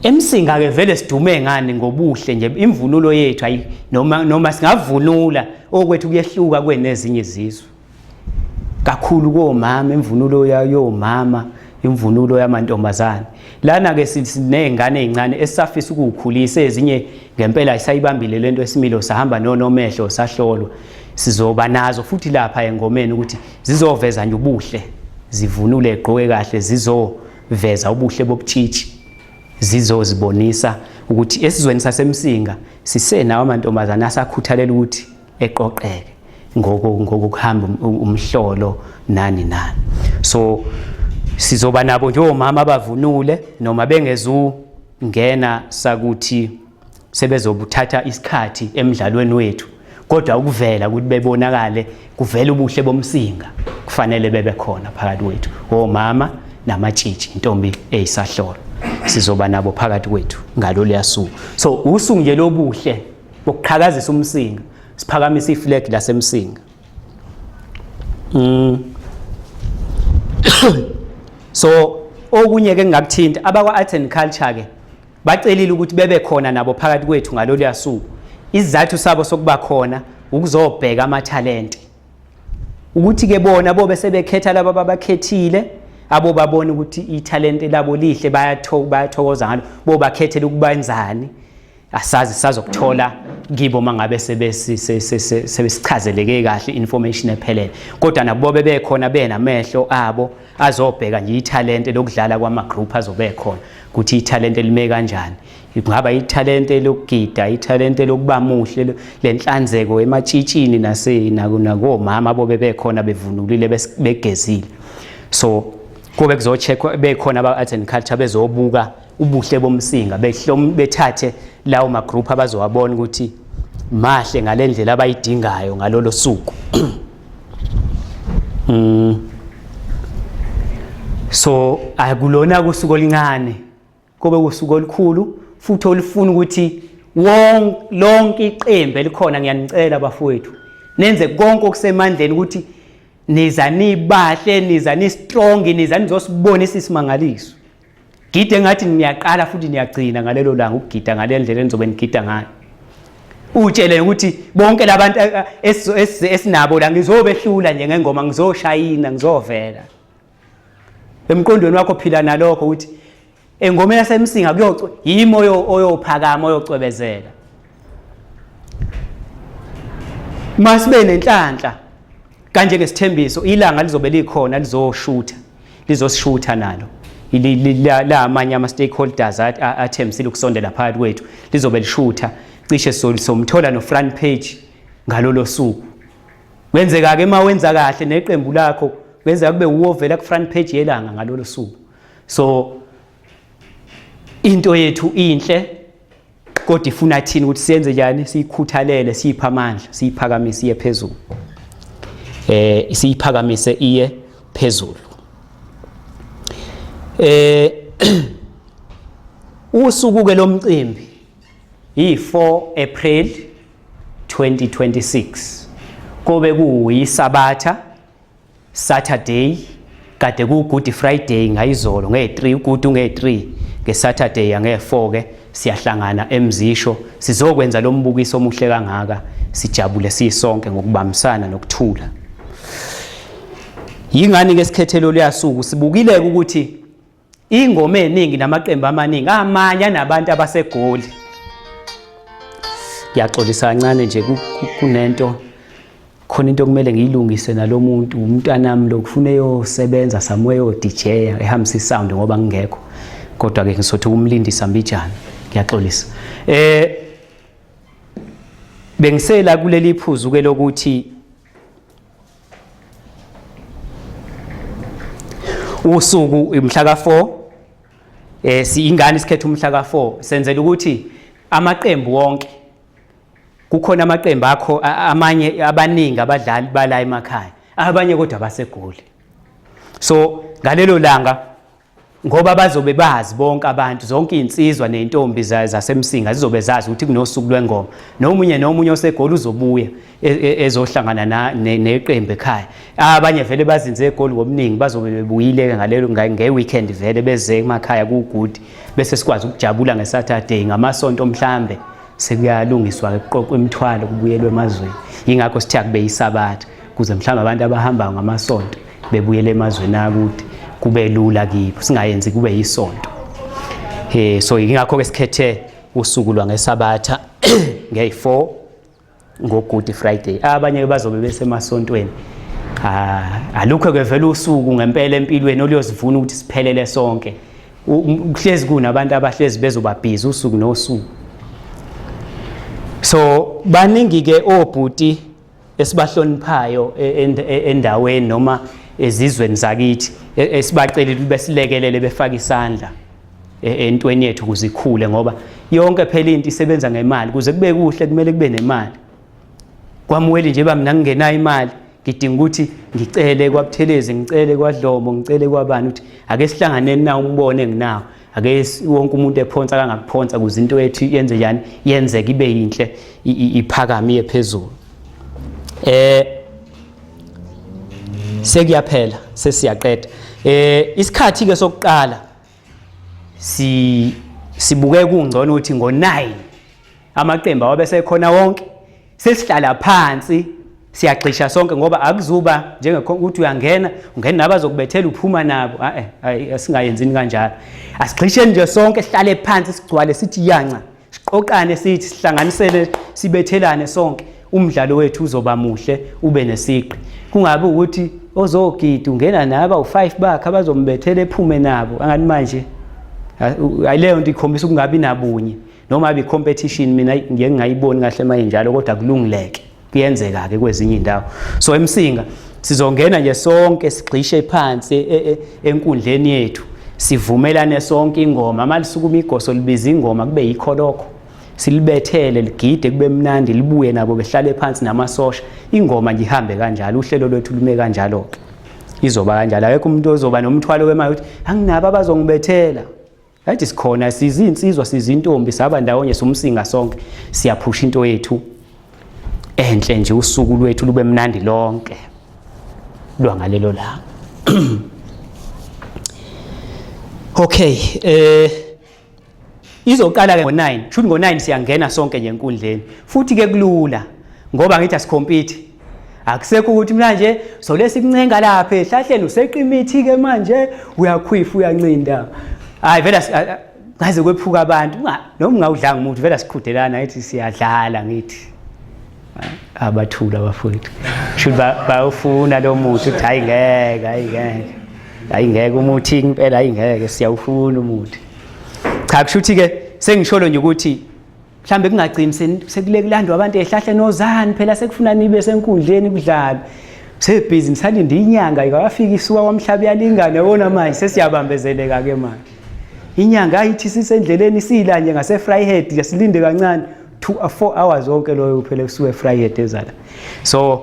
eMsinga-ke vele sidume ngani ngobuhle nje imvunulo yethu ayi noma singavunula okwethu kuyehluka kwenezinye izizwe kakhulu komama imvunulo yomama imvunulo yamantombazane lana-ke siney'ngane ey'ncane esisafisa ukuwukhulisa ezinye ngempela ayisayibambile lento esimilo sahamba nonomehlo sahlolwa sizoba nazo futhi lapha engomeni ukuthi zizoveza nje ubuhle zivunule egqoke kahle zizoveza ubuhle bobutshitshi zizozibonisa ukuthi esizweni saseMsinga sisenawo amantombazane asakhuthalela ukuthi eqoqeke ngokuhamba umhlolo nani so sizoba nabo nje omama abavunule noma bengezungena sakuthi sebezobuthatha isikhathi emidlalweni wethu kodwa ukuvela ukuthi bebonakale kuvela ubuhle bomsinga kufanele bebe khona phakathi kwethu omama namatshitshi intombi eyisahlolo sizoba nabo phakathi kwethu ngalolu yasuku so usuku nje lobuhle bokuqhakazisa umsinga siphakamisa iflag laseMsinga so okunye ke ngakuthinta abakwa Arts and Culture ke bacelile ukuthi bebe khona nabo phakathi kwethu ngalolu yasuku izathu sabo sokuba khona ukuzobheka amathalente ukuthi ke bona bobe sebekhetha labo abakhethile abo babona ukuthi ithalente labo lihle bayathokoza ngalo bo bakhethela ukubenzani asazi sazokuthola kibo mangabe sebesichazeleke kahle information ephelele kodwa nabo bebe khona benamehlo abo azobheka nje ithalente lokudlala kwamagroup azobe khona ukuthi ithalente lime kanjani ingaba ithalente lokugida ithalente lokuba muhle lenhlanzeko ematshitshini nakomama abo bebe khona bevunulile begezile so kube kuzocheckwa bekhona aba Arts and Culture bezobuka ubuhle bomsinga bethathe lawo ma group abazowabona ukuthi mahle ngalendlela abayidingayo ngalolo suku. So akulona kusuku olincane kube kusuku olukhulu futhi olufuna ukuthi lonke iqembu elikhona ngiyanicela bafowethu nenze konke okusemandleni ukuthi nizani bahle nizani strong nizani nizosibona isimangaliso. Gide ngathi niyaqala futhi niyagcina ngalelo langa ukugida ngalendlela enizobe nigida ngayo. Utshele ukuthi bonke labantu esinabo la ngizobehlula nje ngengoma ngizoshayina ngizovela. Emqondweni wakho phila nalokho ukuthi engoma yasemsinga yimo oyophakama oyocwebezela. Masibe nenhlanhla kanje ke sithembiso ilanga lizobe likhona lizosishutha nalo. La amanye ama stakeholders athembisile ukusondela phakathi kwethu lizobe lishutha cishe somthola no front page ngalolo suku. Wenzeka ke mawenza kahle neqembu lakho wenza kube uwovela ku front page yelanga ngalolo suku. So into yethu inhle kodwa ifuna thina ukuthi siyenze njani siyikhuthalele sipha amandla siyiphakamise iye phezulu. Siyiphakamise iye phezulu. Usuku ke lomcimbi i4 April 2026 kobe kuyisabatha Saturday kade ku Good Friday ngayizolo nge3 uGood nge3 ngeSaturday yange4 ke siyahlangana eMzisho sizokwenza lo mbukiso omuhle kangaka sijabule sisonke ngokubambisana nokuthula. Yingani ke sikhethelo leyasuku sibukile ukuthi ingoma eningi namaqembu amaningi amanye nabantu abasegoli. Ngiyaxolisa kancane nje kunento khona into kumele ngiyilungise nalomuntu umntanami lokufuna eyosebenza somewhere yo DJ ehambisa isound ngoba ngingekho kodwa ke ngisothi umlindisa mbijana ngiyaxolisa. Bengisela kuleli iphuzu ke lokuthi usuku imhla ka4 siyingane isikhethe umhla ka4 senzela ukuthi amaqembu wonke kukhona amaqembu akho amanye abaningi abadlali bala emakhaya abanye kodwa basegoli. So ngalelo langa ngoba bazobe bazi bonke abantu zonke insizwa nentombi zasemsinga zizobe zazi ukuthi kunosuku lwengoma nomunye osegoli uzobuya ezohlangana neqembu ekhaya. Abanye vele bazinze egoli ngobuningi bazobe bebuyile ngalelo ngeweekend vele beze emakhaya kuGood bese sikwazi ukujabula ngeSaturday ngamasonto mhlambe sekuyalungiswa ukuqoqa imithwalo kubuyelwe emazweni. Ingakho sithi akube yisabatha kuze mhlawumbe abantu abahamba ngamasonto bebuyele emazweni akude kube lula kibo singayenzi kube yisonto. So ingakho ke sikhethe usuku lwangesabatha nge4 ngoGood Friday. Abanye bazobe besemasontweni. Alukho ke vele usuku ngempela empilweni oliyozivuna ukuthi siphelele sonke. Kuhlezi kunabantu abahlezi bezoba busy usuku nosuku. So baningi ke obhuti esibahloniphayo endaweni noma ezizweni zakithi esibacelile besilekelele befaka isandla entweni yethu kuzikhule ngoba yonke phela into isebenza ngemali kuze kube kuhle kumele kube nemali. Kwamuweli nje bamna ngingenayo imali ngidinga ukuthi ngicele kwaButhelezi ngicele kwaDlomo ngicele kwabani ukuthi ake sihlanganeni na umbone nginawo ake wonke umuntu ephonsa kangakuphonsa kuze into yethu yenze njani yenzeke ibe yinhle iphakame ephezulu. Sekuyaphela sesiyaqeda. Isikhathi ke sokuqala sibuke kungcono ukuthi ngo9 amaqembu awabe khona wonke sesihlala phansi siyagxisha sonke ngoba akuzuba njengokuthi ungena nabazokubethela uphuma nabo asingayenzini kanjalo. Asigxisheni nje sonke sihlale phansi sigcwale sithi yanca siqoqane sithi sihlanganisele sibethelane sonke umdlalo wethu uzoba muhle ube nesiqi. Kungabe ukuthi ozogida ungena naba u5 bakhe abazombethela ephume nabo angani manje ayileyo nto ikhombisa ukungabi nabunye noma abe competition mina ngeke ngayiboni kahle manje njalo kodwa kulungileke kuyenzeka ke kwezinye indawo. So emsinga sizongena nje sonke sigxishe phansi enkundleni yethu sivumelane sonke ingoma malisukuma igoso libiza ingoma kube yikho lokho silibethele ligide kube mnandi libuye nabo behlale phansi namasosha ingoma nje ihambe kanjalo uhlelo lwethu lume kanjalo ke izoba kanjalo akekho umuntu ozoba nomthwalo wemali uthi anginabo abazongibethela yathi sikhona sizinsizwa sizintombi saba ndawonye somsinga sonke siyaphusha into yethu enhle nje usuku lwethu lube mnandi lonke lwangalelo la okay izoqala ke ngo9 shuthi ngo9 siyangena sonke nje enkundleni futhi ke kulula ngoba ngithi asikompete akusekho ukuthi mina nje so lesikuncenga lapha ehlahleni useqimithi ke manje uyakhwifa uyancinda hayi vela ngaze kwephuka abantu noma ngawudlanga umuntu vela siqhudelana ngithi siyadlala ngithi abathula abafowethu shuthi bayofuna lo muntu uthi ayingeke umuthi impela ayingeke siyawufuna umuntu cha kushuthi ke sengisholo nje ukuthi mhlambe kungagcini sekulandwa abantu ehlahle nozani phela sekufuna nibe senkundleni kudlala sebhizi nisalinde inyanga ikafika isuka kwamhlaba yalingana yabona manje sesiyabambezeleka ke manje inyanga ayithi sisendleleni sila nje ngase Fryhead yasilinde kancane 2-4 hours zonke loyo phela kusuke Fryhead ezala so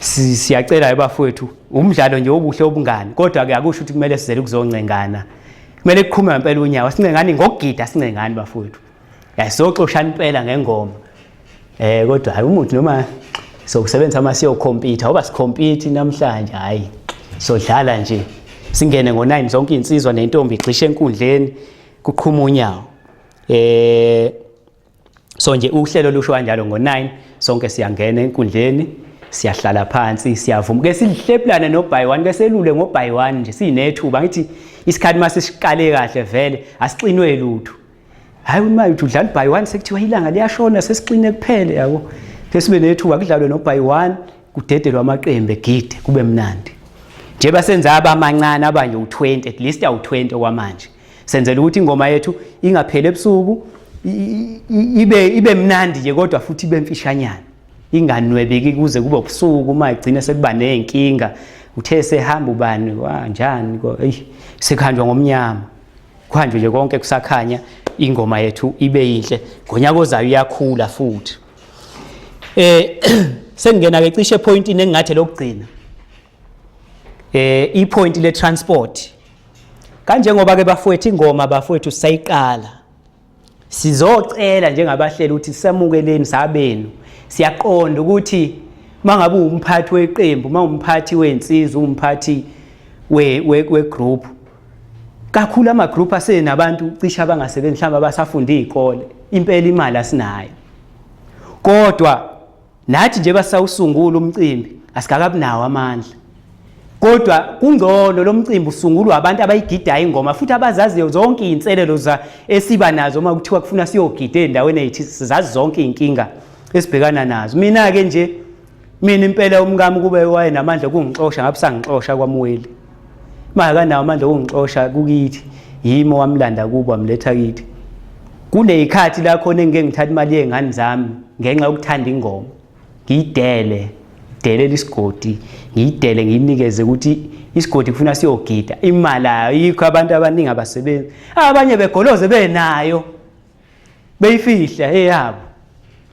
siyacela abafowethu umdlalo nje obuhle obungani kodwa ke akusho ukuthi kumele sizele kuzoncengana kumele kuqhume ngempela unyawo sincengani ngokugida sincengani bafowethu yasoxoshana impela ngengoma kodwa hayi umuntu noma sokusebenza ama siyo compete awuba sicompete namhlanje hayi sodlala nje singene ngo9 zonke insizwa nentombi igcishe enkundleni kuqhuma unyawo so nje uhlelo lusho kanjalo ngo9 sonke siyangena enkundleni siyahlala phansi siyavuma ke sidleplana no by 1 ke selule ngo by 1 nje sinethuba ngithi isikhathi mase siqale kahle vele asixinwe lutho hayi uma udlala by 1 sekuthiwa ilanga liyashona sesixine kuphele yabo ke sibe nethuba kudlalwe no by 1 kudedelwa amaqembe gide kube mnandi nje basenza abamancane abanye u20 at least awu20 kwamanje senzela ukuthi ingoma yethu ingaphele ebusuku ibe mnandi nje kodwa futhi ibe mfishanyana inganwebeki kuze kube ubusuku uma igcine sekuba nenkinga uthe sehamba ubani kanjani sekhanjwa ngomnyama khanjwe nje konke kusakhanya ingoma yethu ibe yinhle ngonyaka ozayo iyakhula futhi sengena ke cishe point engingathe lokugcina ipoint le transport kanje ngoba ke bafowethu ingoma bafowethu sayiqala sizocela njengabahlela ukuthi sisamukeleni sabenu siyaqonda ukuthi mangabe umphathi weqembu mangumphathi wensizwa umphathi we group kakhulu ama group asenabantu cisha abangasebenzi mhlawumbe abasafunda izikole impela imali asinayo kodwa nathi nje basawusungula umcimbi asikakabi nawo amandla kodwa kungcono lo mcimbi usungulwa abantu abayigidayo ingoma futhi abazaziyo zonke izinselelo esiba nazo uma kuthiwa kufuna siyogida endaweni ethi sizazi zonke inkinga esibhekana nazo mina ke nje mina impela umkami kube waye namandla kungixoxa ngabe sangixoxa kwaMweli maka nawo amandla kungixoxa kukithi yimo wamlanda kubo wamletha kithi kuneyikhathi la khona engeke ngithatha imali yengane zami ngenxa yokuthanda ingoma ngidele isigodi ngidele nginikeze ukuthi isigodi kufuna siyogida imali ayikho abantu abaningi abasebenzi abanye begoloze benayo beyifihla eyabo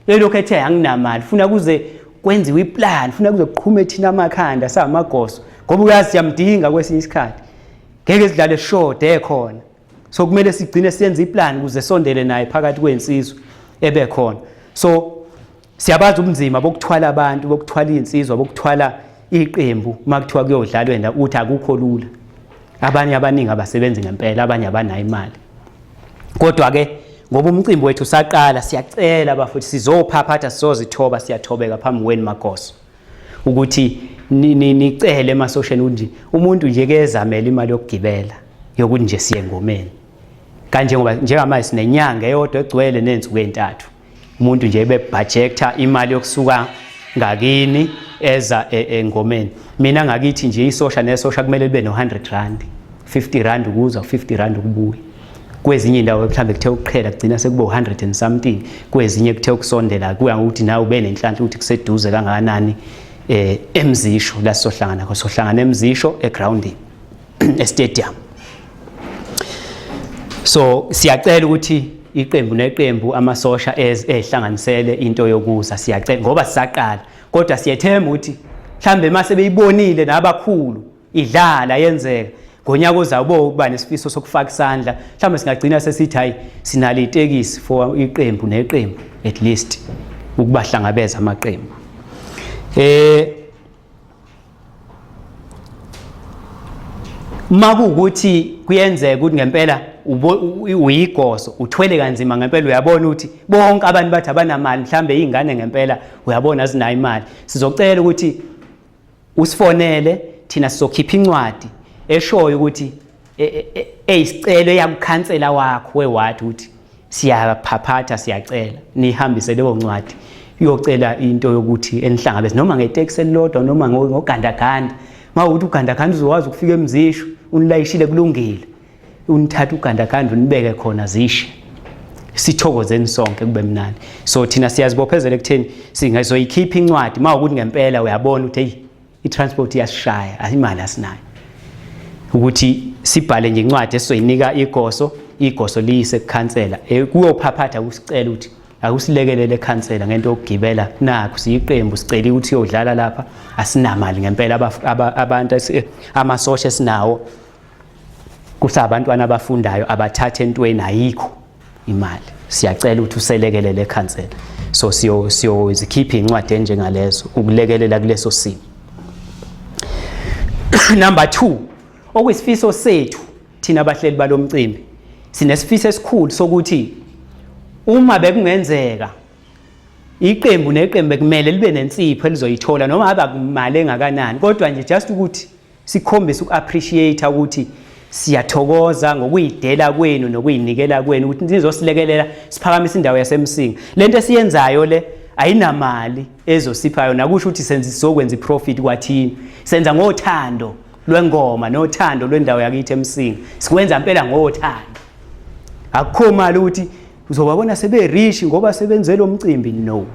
elokho ethe anginamali funa kuze kwenziwe iplan funa kuze kuqhume thina amakhanda samagoso ngoba uyazi siyamdinga kwesinye isikhathi ngeke sidlale short ekhona so kumele sigcine siyenza iplan kuze sondele naye phakathi kwensizwe ebe khona so siyabaza ubunzima bokuthwala abantu bokuthwala insizwa bokuthwala iqembu makuthiwa kuyodlalwa wena uthi akukho lula abanye abaningi abasebenzi ngempela abanye abanayo imali kodwa ke ngoba umcimbi wethu saqala siyacela abafuthi sizophaphatha sizozithoba siyathobeka phambi kweni magoso ukuthi nicele emasocial unje umuntu nje kezamela imali yokugibela yokuthi nje siye ngomeni kanje ngoba njengamanje sinenyanga eyodwa egcwele nensuku ezintathu umuntu nje bebudgeter imali yokusuka ngakini eza engomeni mina ngakithi nje isosha nesosha kumele libe no100 rand 50 rand ukuza 50 rand ukubuya kwezinye indawo mhlambe kuthe ukuqhela kugcina sekuba 100 and something kwezinye kuthe ukusondela kuya ukuthi nawe ube nenhlanhla ukuthi kuseduze kangakanani emzisho la sohlangana emzisho egroundini estadium So siyacela ukuthi iqembu neqembu amasosha ehlanganisele into yokuza, siyacela ngoba sisaqala, kodwa siyethemba ukuthi mhlambe mase beyibonile nabakhulu idlala yenzeka ngonyaka ozayo kuba nesifiso sokufaka isandla, mhlambe singagcina sesithi hayi sinale itekisi for iqembu neqembu at least ukubahlangabeza amaqembu. Makuwukuthi kuyenzeka ukuthi ngempela uyigoso uthwele kanzima ngempela, uyabona ukuthi bonke abantu bathi abanamali, mhlambe izingane ngempela uyabona azinayo imali, sizocela ukuthi usifonele thina sizokhipha incwadi eshoyo ukuthi eyisicelo yakukhansela wakho weward ukuthi siyaphaphatha, siyacela nihambise leyo ncwadi uyocela into yokuthi enihlangabeze noma ngeteksi elilodwa noma ngogandaganda. Mawuthi ugandaganda uzowazi ukufika emzisho unilayishile kulungile, unithatha ugandaganda unibeke khona zishe, sithokozeni sonke kube mnandi. So thina siyazibophezela ekutheni singazoyikhipha incwadi mawukuthi ngempela uyabona ukuthi hey i-transport iyasishaya, imali asinayo, ukuthi sibhale nje incwadi esizoyinika igoso liyise kukhansela kuyophaphatha kusicela ukuthi akusilekelele ekhansela ngento yokugibela nakho siyiqembu sicela ukuthi uyodlala lapha asinamali ngempela, abantu amasosha esinawo kusabantwana abafundayo abathatha entweni ayikho imali, siyacela ukuthi uselekelele ekhansela. So siyozikhipha incwadi enjengalezo ukulekelela kuleso simo. Number 2, okuyisifiso sethu thina abahleli balomcimbi, sinesifiso esikhulu sokuthi uma bekungenzeka iqembu neqembu kumele libe nensipho elizoyithola noma aba imali engakanani, kodwa nje just ukuthi sikhombise ukuappreciate ukuthi siyathokoza ngokuyidela kwenu nokuyinikela kwenu ukuthi nizosilekelela siphakamisa indawo yaseMsinga. Lento esiyenzayo le ayinamali ezosipha yona, kusho ukuthi senzisokwenza iprofit kwathini, senza ngothando lwengoma nothando lwendawo yakithi eMsinga, sikwenza impela ngothando, akukho mali ukuthi uzobabona sebe rich ngoba sebenzele umcimbi, no.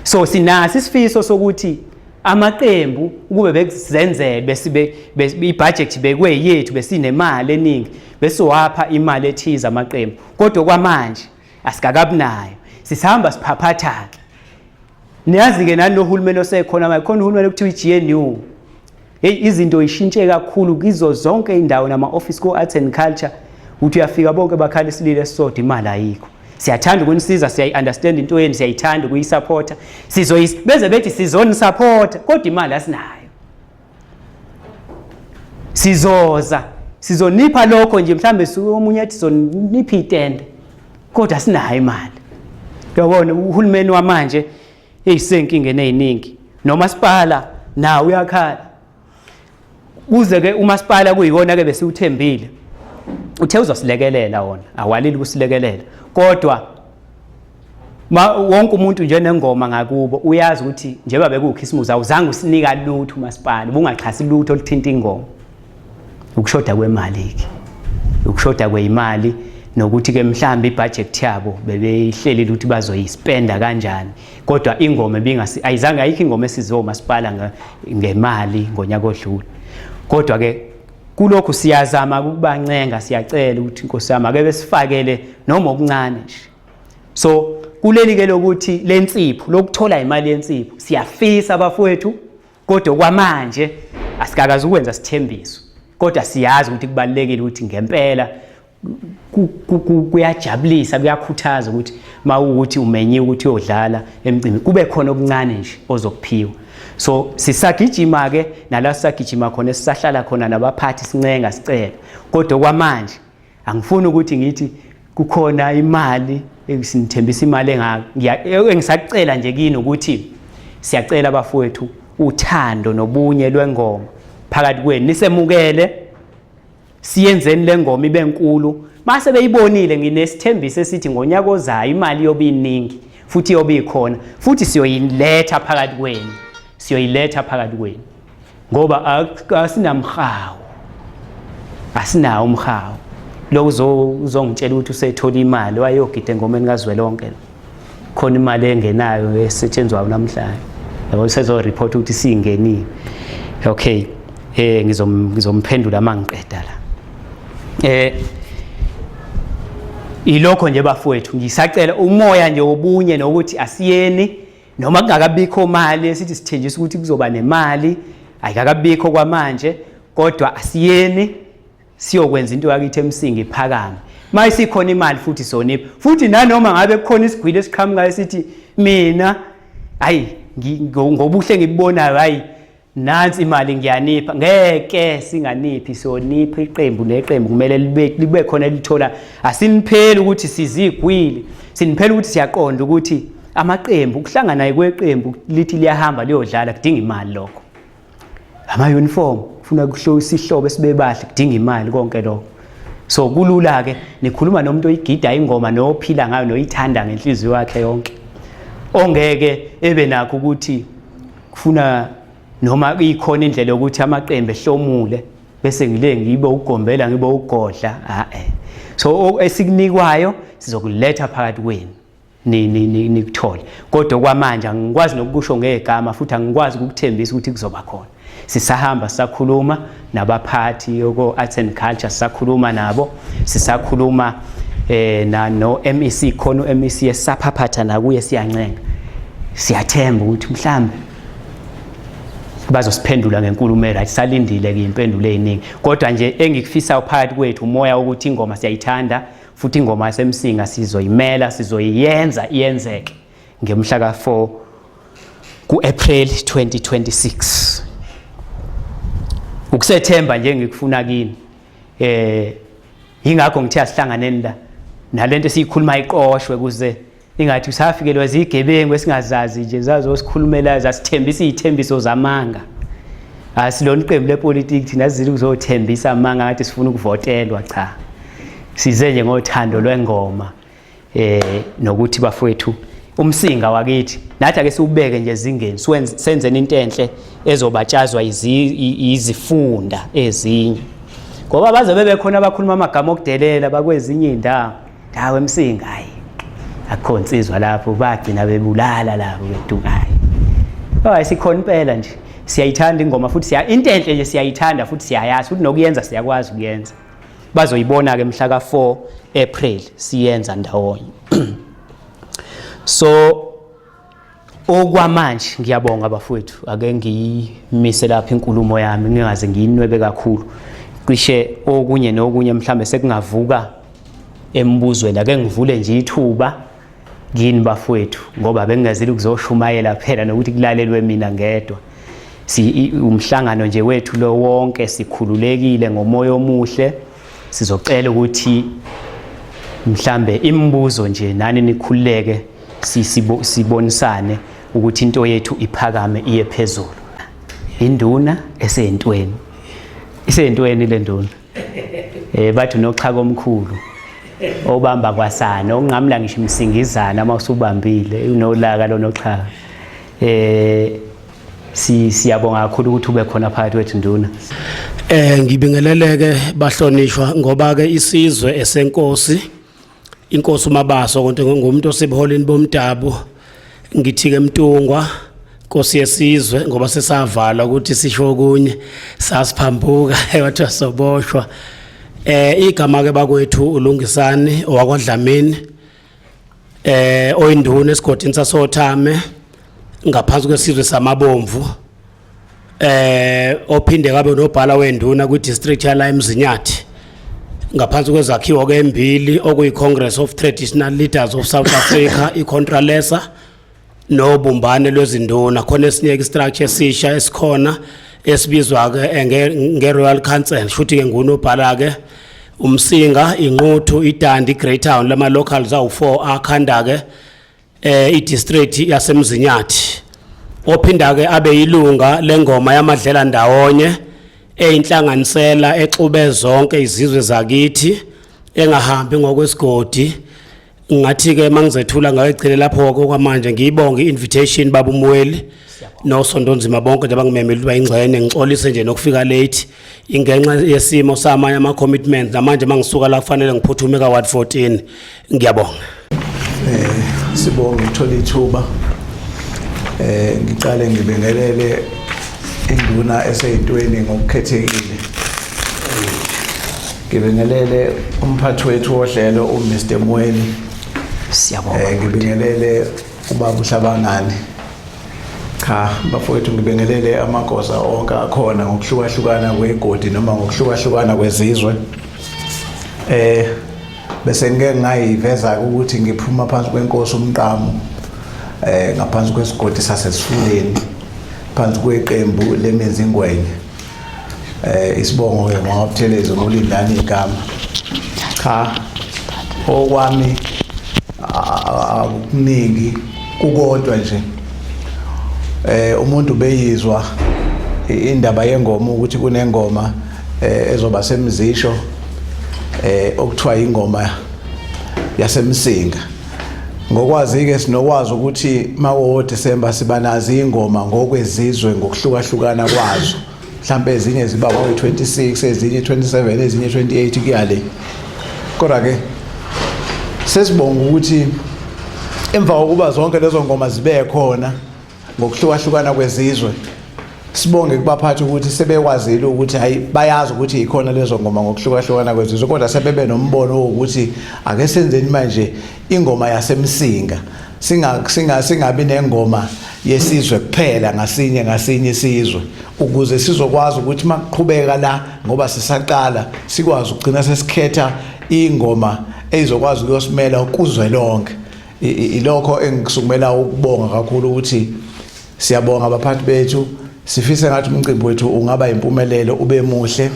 So sinasi isifiso sokuthi amaqembu ukube bekuzenzele bese ibudget bekwe yethu besinemali eningi bese wapha imali ethiza amaqembu, kodwa kwamanje asikakabunayo, sisihamba siphaphatha. Niyazi ke nalo uhulumeni osekhona manje khona uhulumeni okuthiwa iGNU, hey izinto ishintshe kakhulu kizo zonke indawo nama office ko arts and culture, uthi uyafika bonke bakhala isilile esisodwa imali ayikho. Siyathanda ukunisiza, siyayi-understand into yenu, siyayithanda ukuyisupporta, beze bethi sizonisupport kodwa imali asinayo. Sizonipha lokho nje, mhlambe omunye athi sizonipha itende kodwa asinayo imali. Uyabona uhulumeni wamanje eyisenkingeni eziningi, nomasipala nawo uyakhala. Kuze ke umasipala kuyikona ke bese uthembile uthe uzosilekelela wona, awalili kusilekelela, kodwa wonke umuntu nje nengoma ngakubo uyazi ukuthi njengoba bekukhisimusi awuzange usinika lutho umasipala, bungaxhasi lutho oluthinta ingoma. Ukushoda kwemali ke, ukushoda kweyimali nokuthi ke mhlambe ibudget yabo bebeyihlelile ukuthi bazoyispenda kanjani, kodwa ingoma ayizange ayikho ingoma esizo masipala ngemali ngonyaka odlule. Kodwa ke kulokhu siyazama ukubancenga, siyacela ukuthi Nkosi yami ake besifakele noma okuncane nje. So kuleli ke lokuthi lensipho lokuthola imali yensipho siyafisa abafowethu, kodwa kwamanje asikakazi ukwenza sithembiso, kodwa siyazi ukuthi kubalekile ukuthi ngempela kuyajabulisa, kuyakhuthaza ukuthi mawukuthi umenyiwe ukuthi uyodlala emcimbi kube khona okuncane nje ozokuphiwa. So sisagijima ke nala sisagijima khona sisahlala khona nabaphathi sincenga sicela, kodwa kwamanje angifuni ukuthi ngithi kukhona imali esinithembisa imali engisacela nje kini ukuthi siyacela abafowethu uthando nobunye lwengoma phakathi kwenu, nisemukele siyenzeni lengoma ibe nkulu. Mase beyibonile nginesithembiso esithi ngonyaka ozayo imali yobe iningi futhi yobe ikhona, futhi siyoyiletha phakathi kwenu, siyoyiletha phakathi kwenu ngoba asinamhawu, asinawo umhawu lo uzongitshela ukuthi usethola imali wayogida engomeni kaZwelonke, khona imali engenayo esetshenzwayo namhlanje yabo sezo report ukuthi singeniwe. Okay, ngizomphendula mangiqeda la. ilokho nje bafowethu ngisacela umoya nje obunye nokuthi asiyeni noma kungakabikho mali esithi sithenjisa ukuthi kuzoba nemali ayikakabikho kwamanje kodwa asiyeni siyokwenza into yakithi eMsinga iphakame mayisi khona imali futhi sonipha futhi nanoma ngabe kukhona isigwili esiqhamuka esithi mina hayi ngobuhle ngibubonayo hayi nansi imali ngiyanipha ngeke singaniphi sonipha iqembu neqembu kumele libe khona lithola asinipheli ukuthi sizigwili siniphela ukuthi siyaqonda ukuthi amaqembu ukuhlangana kweqembu lithi liyahamba liyodlala kudinga imali lokho ama uniform ufuna kuhlola isihlobo esibebahle kudinga imali konke lokho so kulula ke nikhuluma nomuntu oyigida ingoma nophila ngayo noyithanda ngenhliziyo yakhe yonke ongeke ebe nakho ukuthi kufuna noma ikhona indlela yokuthi amaqembu ehlomule bese ngile ngibe ugombela ngibe ugodla so esikunikwayo sizokuletha phakathi kwenu nikuthole kodwa kwamanje angikwazi nokusho ngegama futhi angikwazi ukukuthembisa ukuthi kuzoba khona sisahamba sisakhuluma nabaphathi yoko arts and culture sisakhuluma nabo sisakhuluma no MEC khona MEC esaphaphatha nakuye siyancenga siyathemba ukuthi mhlambe bazosiphendula ngenkulumo right salindile ke impendulo eziningi kodwa nje engikufisa phakathi kwethu umoya ukuthi ingoma siyayithanda futhi ingoma yaseMsinga sizoyimela sizoyenza iyenzeke ngemhla ka4 kuApril 2026 ukusethemba nje ngikufuna kini ingakho ngithi asihlanganeni la nalento esiyikhuluma iqoshwe kuze ingathi usafikelwa izigebengu esingazazi nje zazosikhulumela zasithembisa izithembiso zamanga asilona iqembu lepolitiki thina sizile kuzothembisa amanga ngathi sifuna ukuvotelwa cha size nje ngothando lwengoma nokuthi bafowethu umsinga wakithi nathi ake siubeke nje ezingeni senzeni into enhle ezobatshazwa izifunda ezinye ngoba baze bebe khona abakhuluma amagama okudelela bakwezinye indawo dawe eMsinga hayi akho insizwa lapho bagcina bebulala lapho bedukayo hayi sikhona impela nje siyayithanda ingoma futhi into enhle nje siyayithanda futhi siyayazi futhi nokuyenza siyakwazi ukuyenza bazoyibona ke mhla ka4 April siyenza ndawonye so okwamanje ngiyabonga bafowethu ake ngimise lapha inkulumo yami ngingaze ngiyinwebe kakhulu cishe okunye nokunye mhlambe sekungavuka embuzweni ake ngivule nje ithuba kini bafowethu ngoba bengingazile ukuzoshumayela phela nokuthi kulalelwe mina ngedwa umhlangano nje wethu lo wonke sikhululekile ngomoya omuhle sizocela ukuthi mhlambe imibuzo nje nani nikhululeke sibonisane ukuthi into yethu iphakame iye phezulu induna esentweni isentweni le nduna bathi noxhaka omkhulu obamba kwasana onqamla ngisho imsingizana mawusubambile unolaka lonoxhaka siyabonga kakhulu ukuthi ube khona phakathi wethu nduna ngibingeleleke bahlonishwa ngoba ke isizwe esenkosi inkosi uMabaso konke ngomuntu osebuholeni bomdabu ngithi ke Mtungwa Nkosi yesizwe ngoba sesavala ukuthi sisho okunye sasiphambuka wathi soboshwa igama ke bakwethu uLungisani owakwaDlamini oyinduna esigodini sasothame ngaphansi kwesizwe samabomvu ophinde kabe nobhala wenduna kwidistrict yala eMzinyathi ngaphansi kwezakhiwo ke embili okuyi Congress of Traditional Leaders of South Africa iContralesa nobumbane lwezinduna khona esinye istructure esisha esikhona esibizwa ke ngeRoyal Council futhi ke ngunobhala ke umsinga inquthu idandi Greytown lama locals awu4 akhanda ke idistrict yaseMzinyathi ophinda ke abe yilunga lengoma yamadlela ndawonye eyinhlanganisela exube zonke izizwe zakithi engahambi ngokwesigodi ngathi ke mangizethula ngayechile lapho kwamanje ngiyibonga invitation baba uMweli nosondonzima bonke nje bangimemela ukuba ingxenye ngixolise nje nokufika late ingenxa yesimo samanye ama commitments namanje mangisuka la kufanele ngiphuthume ka ward 14 ngiyabonga sibonga ithola ithuba ngiqale ngibingelele induna eseyintweni ngokukhethekile ngibingelele umphathi wethu wohlelo uMr Mweni. Siyabonga. Ngibingelele ubaba uHlabangani. Cha, bafowethu ngibingelele amagosa onke akhona ngokuhlukahlukana kwegodi noma ngokuhlukahlukana kwezizwe. Bese ngeke ngayiveza ukuthi ngiphuma phansi kwenkosi uMqamu ngaphansi kwesigodi sasesifuleni phansi kweqembu lemenzi ingwenye. Isibongo ke ngawabutheleze ngolindani igama. Cha, okwami akuningi kukodwa nje. Umuntu beyizwa indaba yengoma ukuthi kunengoma ezoba semzisho okuthiwa ingoma yasemsinga. Ngokwazi ke sinokwazi ukuthi mawo December siba nazi ingoma ngokwezizwe ngokuhlukahlukana kwazo. Mhlambe ezinye ziba ngo26, ezinye 27, ezinye 28 kuyale. Kodwa ke sesibonga ukuthi emva kokuba zonke lezo ngoma zibe khona ngokuhlukahlukana kwezizwe, sibonge kubaphathi ukuthi sebekwazile ukuthi hayi bayazi ukuthi ikhona lezo ngoma ngokuhlukahlukana kwezizwe, kodwa sebebe nombono ukuthi ake senzeni manje ingoma yasemsinga singabi nengoma yesizwe kuphela ngasinye isizwe, ukuze sizokwazi ukuthi makuqhubeka la ngoba sisaqala sikwazi ukugcina sesikhetha ingoma ezokwazi ukuyosimela kuzwe lonke. Ilokho engisukumela ukubonga kakhulu ukuthi siyabonga abaphathi bethu, sifise ngathi umcimbi wethu ungaba impumelelo ube muhle.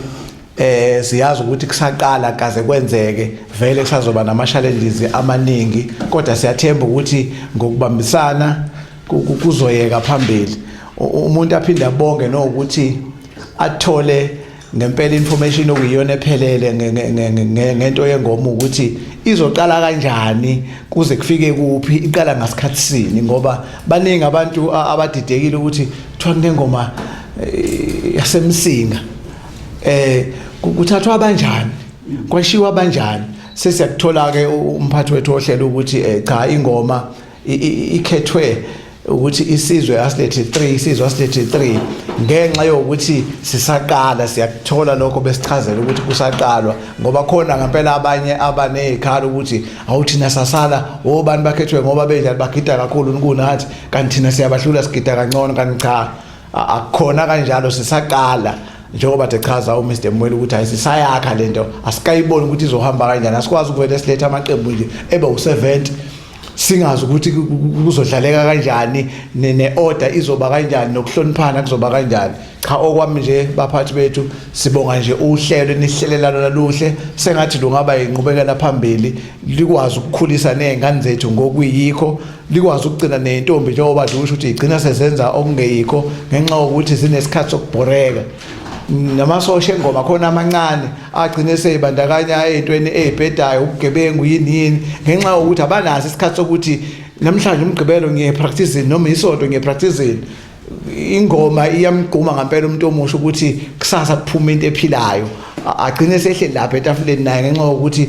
Siyazi ukuthi kusaqala kaze kwenzeke vele kusazoba nama challenges amaningi, kodwa siyathemba ukuthi ngokubambisana kuzoyeka phambili. Umuntu aphinda bonke nokuthi athole ngempela information okuyiyona ephelele ngento yengoma ukuthi izoqala kanjani kuze kufike kuphi, iqala ngasikhathi sini, ngoba baningi abantu abadidekile ukuthi kuthiwa kunengoma yasemsinga kuthathwa kanjani, kwashiwa kanjani. Sesiyakuthola ke umphathi wethu ohlelo ukuthi cha ingoma ikhethwe ukuthi isizwe asilethe 3, isizwe asilethe 3 ngenxa yokuthi sisaqala. Siyakuthola lokho besichazela ukuthi kusaqalwa, ngoba khona ngempela abanye abanezikhala ukuthi awuthina sasala obani bakhethwe ngoba benjani bagida kakhulu kunathi, kanti thina siyabahlula sigida kancane. Kanti cha, akukhona kanjalo, sisaqala njengoba echaza uMr Mweni ukuthi ayisisayakha lento, asikayiboni ukuthi izohamba kanjani. Asikwazi ukuvele silethe amaqembu nje ebe u70 singazi ukuthi kuzodlaleka kanjani, ne-order izoba kanjani, nokuhloniphana kuzoba kanjani. Cha, okwami nje baphathi bethu sibonga nje uhlelo nihlelelana laluhle, sengathi lungaba inqubekela phambili, likwazi ukukhulisa nezingane zethu ngokuyikho, likwazi ukugcina nentombi njengoba dusho ukuthi igcina sezenza okungeyikho ngenxa yokuthi sinesikhathi sokubhoreka. Namasosha engoma khona amancane agcine seyibandakanya ezintweni ezibhedayo, ubugebengu yini ngenxa yokuthi abanazi isikhathi sokuthi namhlanje umgqibelo ngiyepractice noma isonto ngiyepractice. Ingoma iyamgquma ngempela umuntu omusha ukuthi kusasa kuphuma into ephilayo, agcine sehleli lapha etafuleni naye ngenxa yokuthi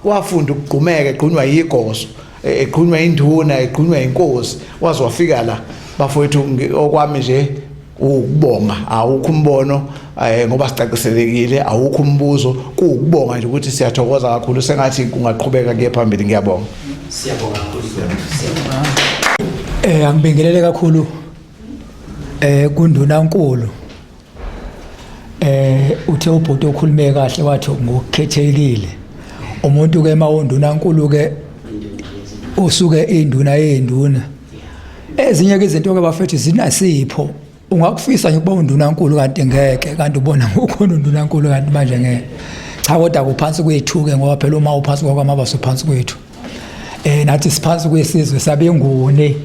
wafunda ukugqumeka, egqunywa yigoso, egqunywa induna, egqunywa inkosi, waze wafika la. Bafowethu okwami nje ukubonga, awukho umbono ngoba sicaciselekile, awukho umbuzo, kuukubonga nje ukuthi siyathokoza kakhulu, sengathi kungaqhubeka kuye phambili. Ngiyabonga. Siyabonga kakhulu. Angibingelele kakhulu kunduna nkulu. Uthe ubhuti okhulume kahle wathi ngokukhethekile. Umuntu ke mawunduna nkulu ke usuke induna yenduna. Ezinye ke izinto ke bafethu zinasipho. Ungakufisa nje ukuba unduna nkulu kanti ngeke, kanti ubona ukukhona unduna nkulu kanti manje ngeke. Cha, kodwa kuphansi kwethuke ngoba phela uma uphansi kwamabaso phansi kwethu. Nathi siphansi kwesizwe sabengune.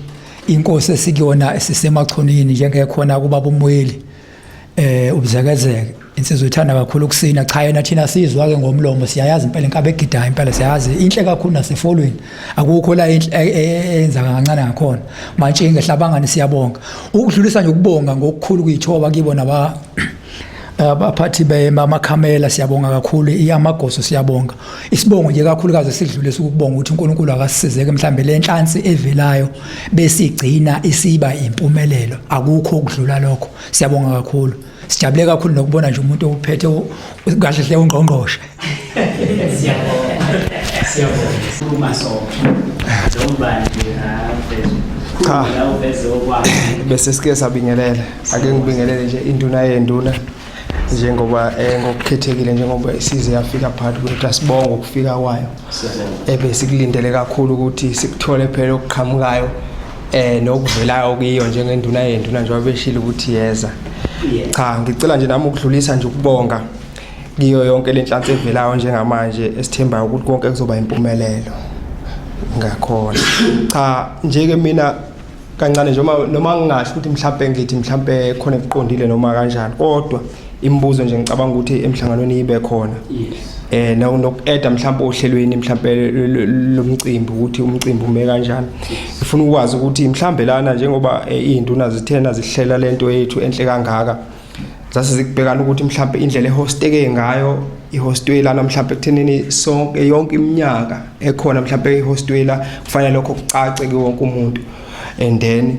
Inkosi esikuyona sisemachonini njengekhona kubaba uMweli. Ubuzekezeke. Insizwe ithanda kakhulu ukusina. Cha, yena thina sizwa ke ngomlomo, siyayazi impela inkabe egidayo impela siyazi. Inhle kakhulu nasefolweni. Akukho la enza kancane ngakhona. Manje ngehlabangani siyabonga. Ukudlulisa nje ukubonga ngokukhulu kuyithoba kibona abaphathi bemakhamela siyabonga kakhulu, iyamagoso siyabonga. Isibongo nje kakhulukazi sidlulisa ukubonga ukuthi uNkulunkulu akasisizeke mhlambe lenhlansi evelayo besigcina isiba impumelelo. Akukho ukudlula lokho. Siyabonga kakhulu. sijabule kakhulu nokubona nje umuntu ophethe kahle hle ungqongqoshe. Siyabonga Zombani cha bese sike sabingelela ake ngibingelele nje induna yenduna njengoba ngokukhethekile njengoba isize yafika phakathi kwethu asibonga ukufika kwayo ebese kulindele kakhulu ukuthi sikuthole phela okuqhamukayo nokuvelayo kuyiyo njengenduna yenduna nje wabeshila ukuthi yeza. Cha ngicela nje nami ukudlulisa nje ukubonga kiyo yonke lenhlanhla evelayo njengamanje esithembayo ukuthi konke kuzoba impumelelo ngakhona. Cha njeke mina kancane nje noma ngingasho ukuthi mhlambe ngithi mhlambe khona ekuqondile noma kanjani kodwa imibuzo nje ngicabanga ukuthi emhlanganweni ibe khona. Noku-eda mhlambe ohlelweni mhlambe lomcimbi ukuthi umcimbi ume kanjani. Ngifuna ukwazi ukuthi mhlambe lana njengoba izinduna zithena zihlela lento yethu enhle kangaka zase zikubhekana ukuthi mhlambe indlela ehosteke ngayo ihostwe lana mhlambe kuthenini sonke yonke iminyaka ekhona mhlambe ihostwe la kufanele lokho kucace kuwonke umuntu and then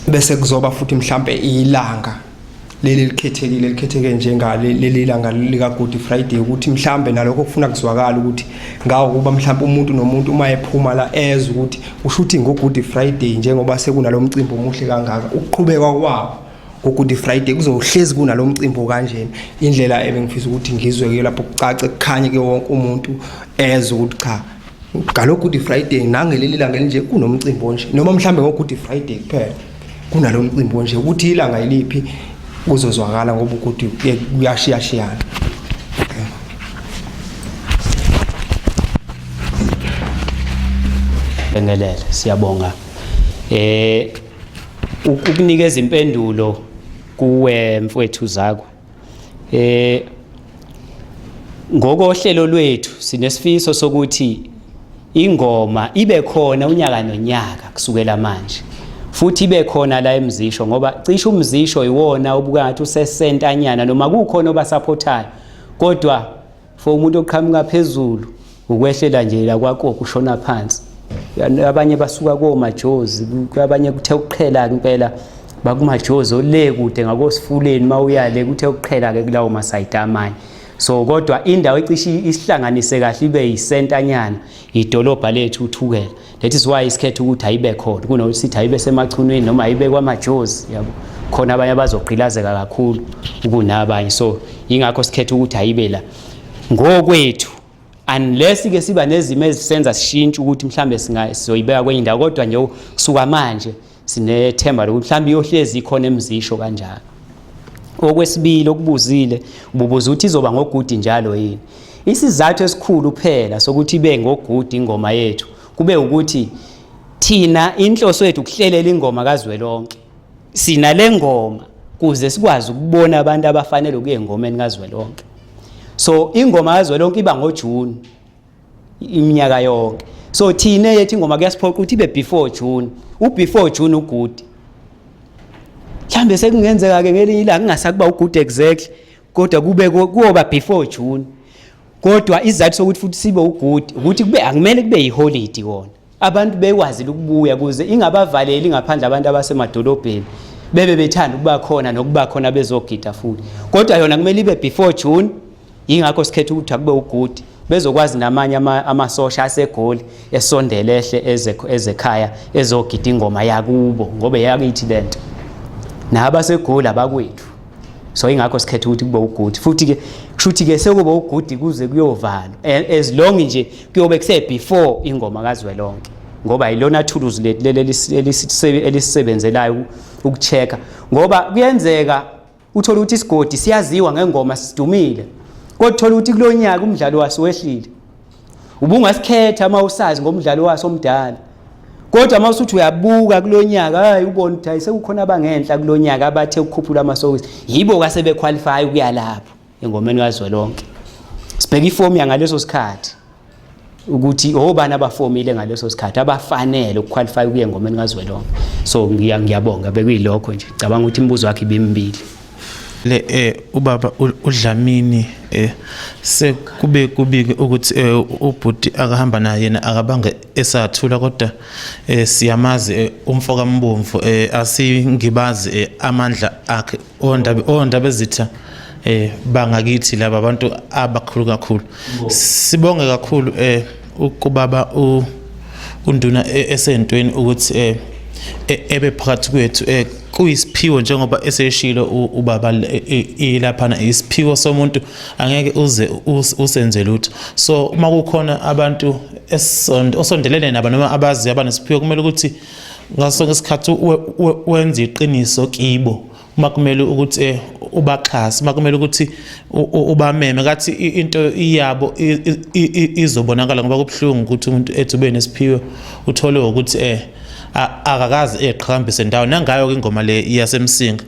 bese kuzoba futhi mhlambe ilanga leli likhetheke njengale leli langa lika Good Friday ukuthi mhlambe nalokho kufuna kuzwakala ukuthi ngawo kuba mhlambe umuntu nomuntu uma ephuma la eze ukuthi ushuthi ngo Good Friday njengoba sekunalomcimbi omuhle kangaka ukuqhubeka kwawo Good Friday kuzohlezi kunalo mcimbi kanjena indlela ebengifisa ukuthi ngizwe ke lapho kucace kukhanye ke wonke umuntu eze ukuthi cha ngalo Good Friday nangeleli langa nje kunomcimbi onje noma mhlambe ngo Good Friday kuphela kunalo mcimbi onje ukuthi ilanga iliphi kuzozwakala ngoba ukuthi kuyashiyashiyana. Bengelele siyabonga ukunikeza impendulo kuwe mfowethu Zakwa. Ngokohlelo lwethu sinesifiso sokuthi ingoma ibe khona unyaka nonyaka kusukela manje futhi ibe khona la emzisho ngoba cishe umzisho iwona obuka ngathi usesentanyana noma kukhona obasupportayo kodwa for umuntu oqhamuka phezulu ukwehlela nje la kwakho kushona phansi. Abanye basuka komajozi abanye kuthe ukuqhela impela bakumajozi ole kude ngakosifuleni mawuyale kuthe ukuqhela ke kulawo masayiti amanye. So kodwa indawo ecishe isihlanganise kahle ibe yisentanyana idolobha lethu uthukela. That is why isikhethe ukuthi ayibe khona kunokuthi sithi ayibe semachunweni noma ayibe kwamajozi yabo khona abanye abazogqilazeka kakhulu kunabanye. So ingakho sikhethe ukuthi ayibe la ngokwethu unless ke siba nezimo ezisenza sishintshe ukuthi mhlambe sizoyibeka kwenye indawo kodwa nje kusuka manje sinethemba lokuthi mhlambe iyohlezi ikhona emzisho kanjalo. Okwesibili okubuzile ububuza ukuthi izoba ngogudi njalo yini. Isizathu esikhulu phela sokuthi ibe ngogudi ingoma yethu kube ukuthi thina inhloso yethu kuhlelela ingoma kaZwelonke. Sina lengoma kuze sikwazi ukubona abantu abafanele kuye engomeni kaZwelonke. So ingoma kaZwelonke iba ngoJune iminyaka yonke. So thina yethi ingoma kuyasiphoqa ukuthi ibe before June. Before June ugudi. Mhlambe sekungenzeka ke ngelinye ilanga kungasakuba ugudi exactly kodwa kube kuyoba before June. Kodwa izathu sokuthi futhi sibe ugudi ukuthi kube akumele kube yiholiday wona. Abantu bekwazi ukubuya kuze ingabavaleli ngaphandle abantu abasemadolobheni bebe bethanda ukuba khona nokuba khona bezogida futhi. Kodwa yona kumele ibe before June. Ingakho sikhethe ukuthi akube ugudi bezokwazi namanye amasosha asegoli esondele ehle ezekhaya ezogida ingoma yakubo ngoba yakithi lento nabasegoli abakwethu. So ingakho sikhethe ukuthi kube ugudi futhi ke kushuthi ke sekuba ugudi kuze kuyovala as long nje kuyobe kuse before ingoma kaZwelonke ngoba yilona thuluzi elisebenzelayo ukuchecka ngoba kuyenzeka uthola ukuthi isigodi siyaziwa ngengoma sidumile kodwa uthola ukuthi kulonyaka umdlalo wasiwehlile ubungasikhetha mawusazi ngomdlalo waso omdala kodwa mawusuthi uyabuka kulonyaka hayi ubona ukuthi sekukhona abangenhla kulonyaka abathe ukukhuphula amasokisi yibo kasebe qualify ukuya lapho engomeni kaZwelonke. Sibheka iform yangaleso sikhathi ukuthi obani abafomile ngaleso sikhathi abafanele ukuqualify ukuya engomeni kaZwelonke. So ngiyabonga bekuyilokho nje cabanga ukuthi imibuzo yakhe ibimibili. le ubaba uDlamini sekube kubike ukuthi ubhuti akahamba naye yena akabange esathula kodwa siyamazi umfoka Mbomvu asingibazi amandla akhe ondaba ezitha bangakithi laba abantu abakhulu kakhulu. Sibonge kakhulu ukubaba unduna esentweni ukuthi ebe phakathi kwethu kuyisiphiwo njengoba eseshilo ubaba ilaphana isiphiwo somuntu angeke uze usenze lutho. So uma kukhona abantu osondelene nabo noma abazi abanesiphiwo kumele ukuthi ngaso ngesikhathi wenze iqiniso kibo. Uma kumele ukuthi ubaxhasa, uma kumele ukuthi ubameme kathi into iyabo izobonakala ngoba kubhlungu ukuthi umuntu ethi ube nesiphiwo uthole ukuthi akakazi eqhakambise ndawo nangayo ingoma le yasemsinga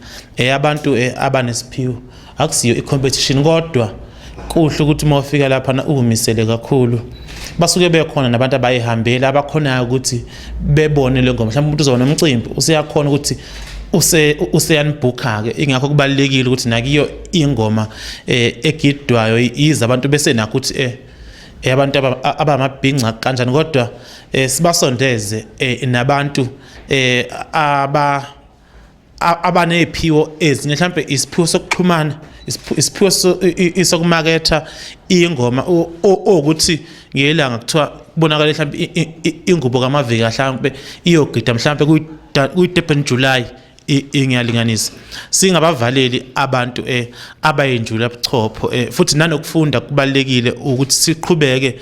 abantu abanesiphiwo akusiyo icompetition kodwa kuhle ukuthi uma ufika lapha na umisele kakhulu basuke bekhona nabantu abayihambela abakhonayo ukuthi bebone le ngoma. Mhlawumbe umuntu uzona umcimbi useyakhona ukuthi useyanibhukha ke ingakho kubalekile ukuthi nakiyo ingoma egidwayo iza abantu bese nakho ukuthi abantu abamabhinca kanjani kodwa sibasondeze nabantu abaneziphiwo ezinye mhlawumbe isiphiwo sokuxhumana isiphiwo sokumaketha ingoma ukuthi ngelanga kuthiwa kubonakala mhlawumbe ingubo kaMavika mhlawumbe iyogida mhlawumbe kuyi-Durban July ingiyalinganisa singabavaleli abantu abayinjula buchopho futhi nanokufunda kubalekile ukuthi siqhubeke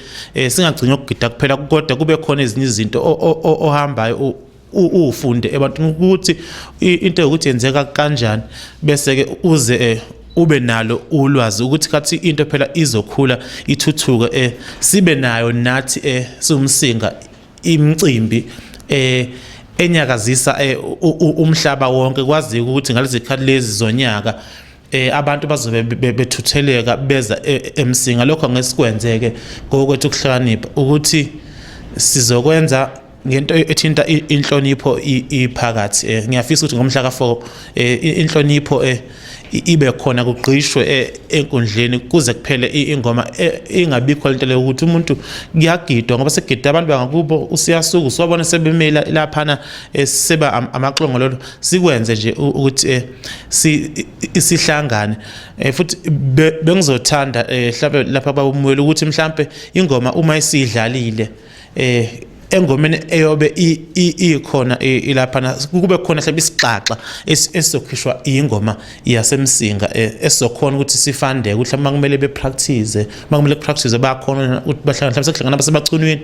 singagcina ukugida kuphela kodwa kube khona ezinye izinto ohambayo ufunde abantu ukuthi into ukuthi yenzeka kanjani bese ke uze ube nalo ulwazi ukuthi kathi into phela izokhula ithuthuka sibe nayo nathi sumsinga imicimbi enyakazisa umhlaba wonke kwazi ukuthi ngalezi zikhathi lezi zonyaka abantu bazobe bethutheleka beza emsinga. Lokho ngesikwenzeke ngokwethu ukuhlakanipha ukuthi sizokwenza ngento ethinta inhlonipho iphakathi. Ngiyafisa ukuthi ngomhla ka4 inhlonipho ibe khona kugqishwe enkundleni kuze kuphele ingoma ingabikho lento le ukuthi umuntu kuyagidwa ngoba segida abantu bangakubo usiyasuka usibone sebemela laphana seba amaxhongololo sikwenze nje ukuthi isihlangane futhi bengizothanda mhlawumbe lapha babumwele ukuthi mhlawumbe ingoma uma isidlalile engomeni eyobe ikhona ilaphana kube khona mhlawumbe isixaxa esizokhishwa ingoma yasemsinga esizokhona ukuthi sifande ukuthi makumele bepractice makumele kupractice bakhona ukuthi bahlangana mhlawumbe sekuhlangana basebacunweni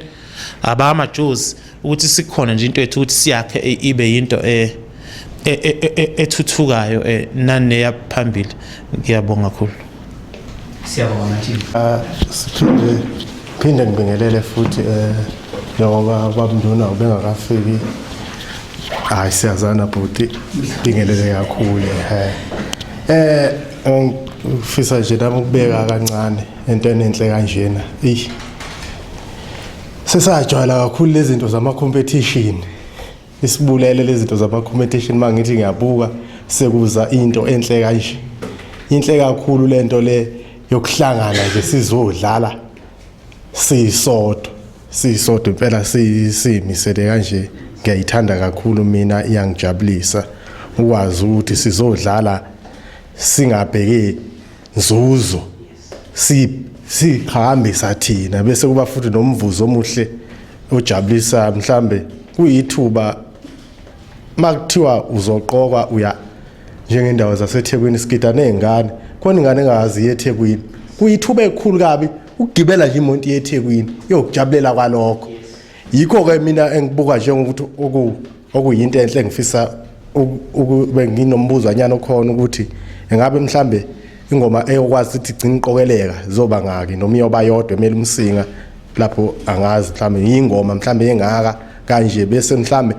abamajozi ukuthi sikhona nje into ethu ukuthi siyakhe ibe into ethuthukayo naneya phambili. Ngiyabonga kakhulu. Siyabonga nathi phinde ngibingelele futhi ngoba babunduna ubengakafiki hayi siyazana bhuti bingelele kakhulu ngifisa nje nami ukubeka kancane entweni enhle kanjena sesajwayela kakhulu lezi zinto zama competition isibulele lezi zinto zama competition mangithi ngiyabuka sekuza into enhle kanje inhle kakhulu lento le yokuhlangana nje sizodlala sisodwa impela simisele kanje. Ngiyayithanda kakhulu mina iyangijabulisa ukwazi ukuthi sizodlala singabheke nzuzo sihambisa thina bese kuba futhi nomvuzo omuhle ojabulisa mhlambe kuyithuba makuthiwa uzoqoka uya njengendawo zaseThekwini sigida nezingane khona ingane engazi yeThekwini kuyithuba ekhulu kabi ukugibela nje imoto yeThekwini yokujabulela kwalokho. Yikho ke mina engibuka njengokuthi okuyinto enhle ngifisa ukube nginombuzo anyana okhona ukuthi engabe mhlambe ingoma eyokwazi ukuthi igcina iqokeleka zoba ngaki noma iyoba yodwa emeli umsinga lapho angazi mhlambe ingoma mhlambe engaka kanje bese mhlambe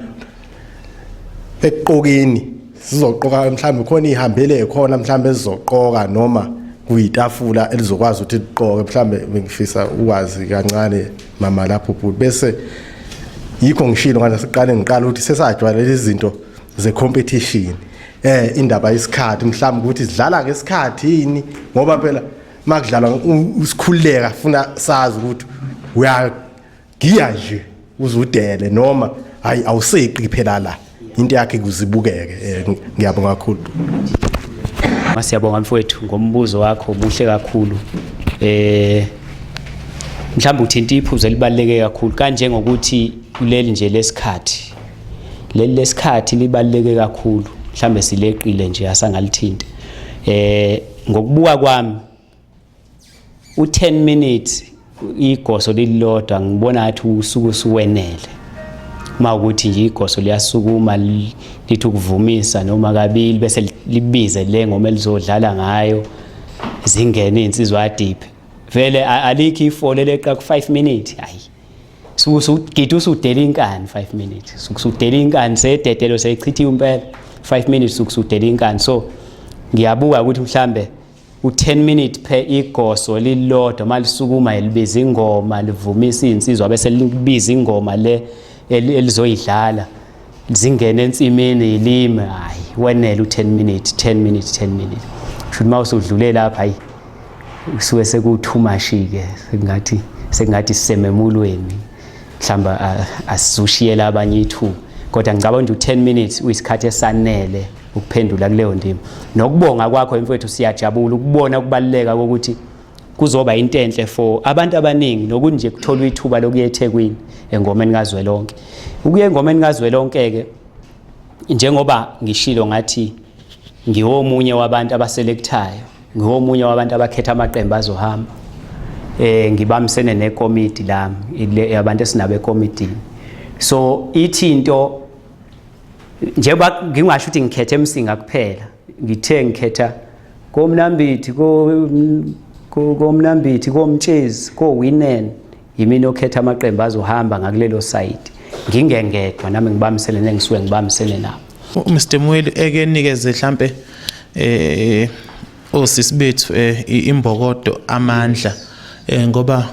eqokeni sizoqoka mhlambe khona ihambele khona mhlambe sizoqoka noma kuyitafula elizokwazi ukuthi liqoke mhlambe ngifisa ukwazi kancane mama lapho bhuti bese yikho ngishilo ngana siqale ngiqala ukuthi sesajwayela lezi zinto ze competition indaba yesikhathi mhlawumbe ukuthi sidlala ngesikhathi yini ngoba phela makudlalwa usikhuleka funa sazi ukuthi uyagiya nje uzudele noma hayi awuseqi phela la into yakhe kuzibukeke ngiyabonga kakhulu. Masiyabonga mfowethu ngombuzo wakho muhle kakhulu. Mhlawumbe uthinta iphuzu elibaluleke kakhulu kanje ngokuthi kuleli nje lesikhathi. Leli lesikhathi libaluleke kakhulu. Mhlawumbe sileqile nje asangalithinta. Ngokubuka kwami u10 minutes igoso lilodwa ngibona ngathi usuku usuwenele. Mawukuthi nje igoso liyasukuma lithi ukuvumisa noma kabili bese libize le ngoma elizodlala ngayo zingene insizwa deep. Vele alikho ifole leqa ku5 minutes hayi. Sukugithi usudela inkani 5 minutes. Sukusudela inkani sededelo seyichithiwe impela 5 minutes sukusudela inkani. So ngiyabuka ukuthi mhlambe u10 minutes per igoso lilodwa malisukuma elibiza ingoma livumisa insizwa bese libiza ingoma le elizoyidlala zingene entsimini ilime hayi wenele u10 minutes 10 minutes 10 minutes. Futhi mawusudlule lapha hayi usuke sekuthi umashike sengathi sisememulweni mhlamba asizushiye abanye ithuba kodwa ngicabanga ukuthi u10 minutes uyisikhathi esanele ukuphendula kuleyo ndima nokubonga kwakho emfowethu siyajabula ukubona kubaleka ukuthi kuzoba into enhle for abantu abaningi nokuthi nje kuthola ithuba lokuya eThekwini engomeni kaZwelonke. Ukuya engomeni kaZwelonke ke njengoba ngishilo ngathi ngiwomunye wabantu abaselectayo, ngiwomunye wabantu abakhetha amaqembu azohamba. Ngibamisene nekomiti lami abantu esinabe ekomidini. So ithinto njengoba ngingasho ukuthi ngikhethe eMsinga kuphela, ngithe ngikhetha koMnambithi koMnambithi koMtshezi koWinen yimina okhetha amaqembu azohamba ngakulelo site. Ngingengedwa nami ngibamisene nengisuke ngibamisene nabo. Mr Mweli eke nikeze mhlambe osisi bethu imbokodo amandla ngoba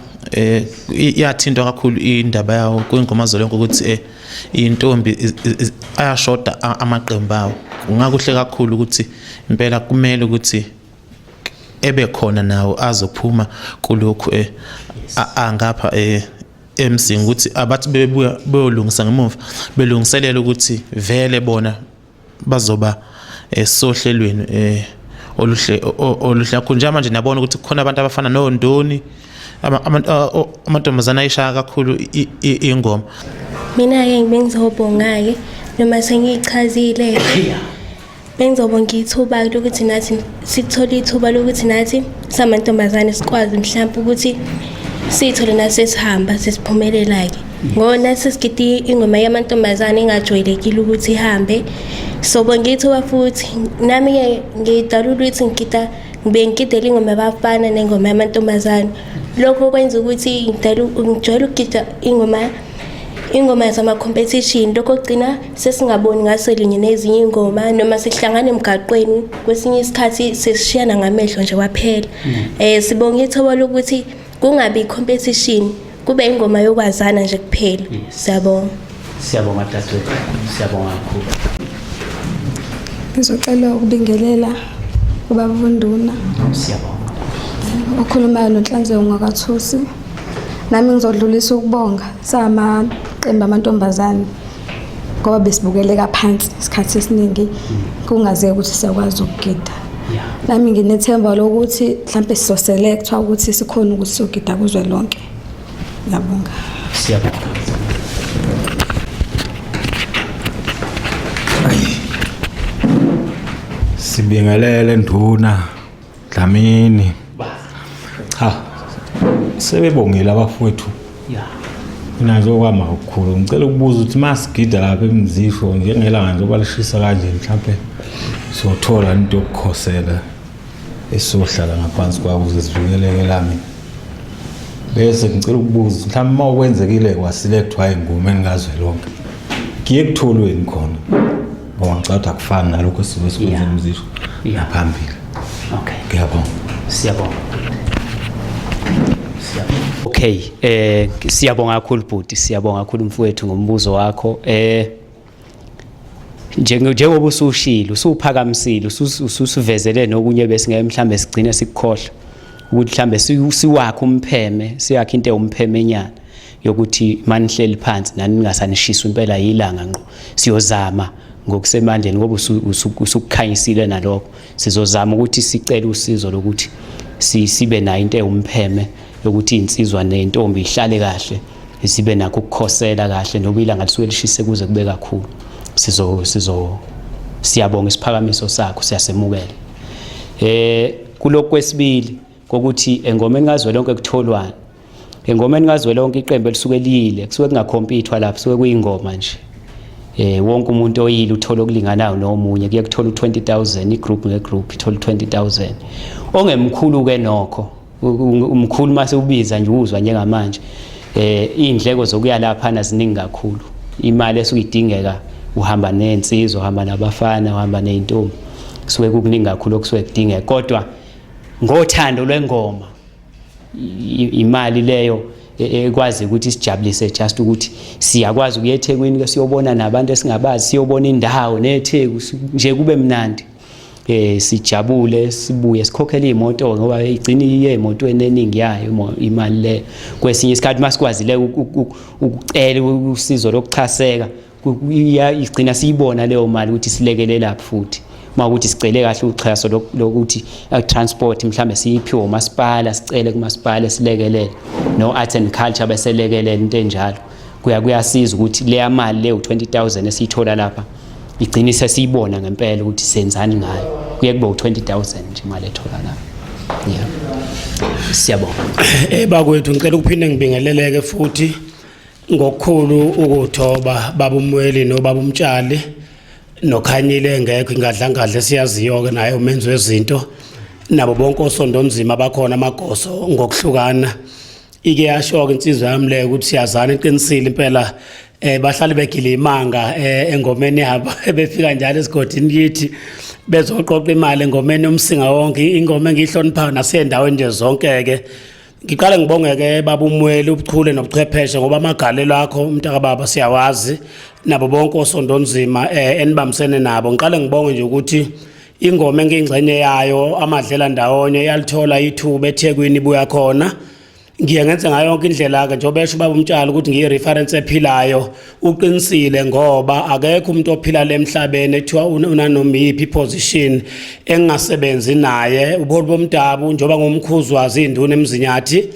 iyathinta kakhulu indaba yawo kwingoma Zwelonke ukuthi intombi ayashoda amaqembu awo. Ungakuhle kakhulu ukuthi impela kumele ukuthi ebe khona nawo azophuma kulokhu angapha eMsinga ukuthi abathi bebuya beyolungisa ngemuva belungiselela ukuthi vele bona bazoba sohlelweni oluhle kakhulu njengamanje nabona ukuthi kukhona abantu abafana noNdoni amantombazana ayishaya kakhulu ingoma. Mina ke ngibengizobonga ke noma sengichazile bengizobonga ithuba lokuthi nathi sithola ithuba lokuthi nathi samantombazane sikwazi mhlawumbe ukuthi sithole nasesihamba sesiphumelela ke ngona sesigidi ingoma yamantombazane engajwayelekile ukuthi ihambe. So bongithuba futhi nami ke ngidalula ukuthi ngibengidela ingoma yabafana nengoma yamantombazane. Lokho kwenza ukuthi ngijwayele ukugida ingoma zama-competition. Lokho kugcina sesingaboni ngaselinye nezinye ingoma noma sihlangane emgaqweni kwesinye isikhathi sesishiyana ngamehlo nje kwaphela. Sibonga ithuba lokuthi kungabi competition kube ingoma yokwazana nje kuphela. Siyabonga. Siyabonga dadewethu. Siyabonga kakhulu. Ngizocela ukubingelela ubaba uNduna. Siyabonga. Okhulumayo noNhlanzeko ngakathusi. Nami ngizodlulisa ukubonga samaqembu amantombazane ngoba besibukeleka phansi isikhathi esiningi kungaze ukuthi siyakwazi ukugida. Nami nginethemba lokuthi mhlambe sizoselectwa ukuthi sikhona ukuthi sogida kuZwelonke. Ngiyabonga. Siyabonga. Sibingelele Nduna Dlamini. Sebebongile abafowethu. Mina ngizokwama ukukhulu ngicela ukubuza ukuthi masigida lapha eMzisho njengelanga njengoba lishisa kanje mhlawumbe sothola into yokukhosela esohlala ngaphansi kwawo ukuze sivikeleke lami. Bese ngicela ukubuza mhlawumbe makwenzekile kwaselectwa ingoma kaZwelonke kiye kutholweni khona ngoba ngicabanga akufani nalokho sibe sikwenza eMzisho yaphambili. Okay. Ngiyabonga. Siyabonga. Okay, siyabonga kakhulu bhuti, siyabonga kakhulu mfowethu ngombuzo wakho. njengoba usushilo usuphakamisile ususivezele nokunye bese mhlambe sigcine sikukhohle ukuthi mhlambe siwakhe umpheme siyakhe into ewumphemenyana yokuthi manihleli phansi nani ningasanishiswa impela yilanga ngqo siyozama ngokusemandleni ngoba usukukhanyisile nalokho sizozama ukuthi sicele usizo lokuthi sibe nayo into ewumpheme yokuthi insizwa nentombi ihlale kahle sibe nakho ukukhosela kahle noba ilanga lisuke lishise kuze kube kakhulu siyabonga isiphakamiso sakho siyasemukela kuloko kwesibili kokuthi engomeni kazwelonke kutholwana engomeni kazwelonke iqembu elisuke liyile kusuke kungakompithwa lapho suke kuyingoma nje wonke umuntu oyile uthola okulinganayo nomunye kuye kuthola u20,000 igroup ngegroup ithola u20,000 ongemkhulu ke nokho umkhulu mase ubiza nje uzwa njengamanje indleko zokuya lapha naziningi kakhulu imali esuyidingeka uhamba nensizwa uhamba nabafana uhamba nezintombi kusuke kukuningi kakhulu okusuke kudingeka kodwa ngothando lwengoma imali leyo ekwazi ukuthi sijabulise just ukuthi siyakwazi ukuya eThekwini ke siyobona nabantu esingabazi siyobona indawo neTheku nje kube mnandi sijabule sibuye sikhokhela imoto ngoba igcina iye emotweni eningi yayo imali le kwesinye isikhathi masikwazile ukucela usizo lokuchaseka igcina siyibona leyo mali ukuthi silekelele lapho futhi mawukuthi sicele kahle uxhaso lokuthi transport mhlambe siyiphiwe umasipala sicele kumasipala silekelele no arts and culture beselekelele into enjalo kuyasiza ukuthi le mali le u20,000 esiyithola lapha igcina sesiyibona ngempela ukuthi senzani ngayo kuye kube u20,000 nje imali ethola lapha siyabonga bakwethu ngicela ukuphinde ngibingeleleke futhi ngokukhulu ukuthoba baba uMweli no baba uMtshali nokhanyile engekho ingadlangadla siyaziyo ke naye umenzi wezinto nabo bonke osondonzima bakhona amagoso ngokuhlukana ike yasho ke insizwa yami le ukuthi siyazana iqinisile impela bahlali begile imanga engomeni yabo befika njalo esigodini kithi bezoqoqa imali engomeni umsinga wonke ingoma engihlonipha nasendaweni nje zonke ke ngiqala ngibonge ke baba uMweli ubuchule nobuchwepheshe ngoba amagalelo akho umntaka baba siyawazi nabo bonke osondonzima enibambisene nabo ngiqale ngibonge nje ukuthi ingoma engingxenye yayo amadlela ndawonye yalithola ithuba eThekwini ibuya khona ngiye ngenze ngayo yonke indlela ke njobe esho baba uMtshali ukuthi ngiyireference ephilayo uqinisile ngoba akekho umuntu ophila lemhlabeni ethiwa unanoma yiphi position engasebenzi naye ubuholi bomdabu njoba ngomkhuzwazi induna emzinyathi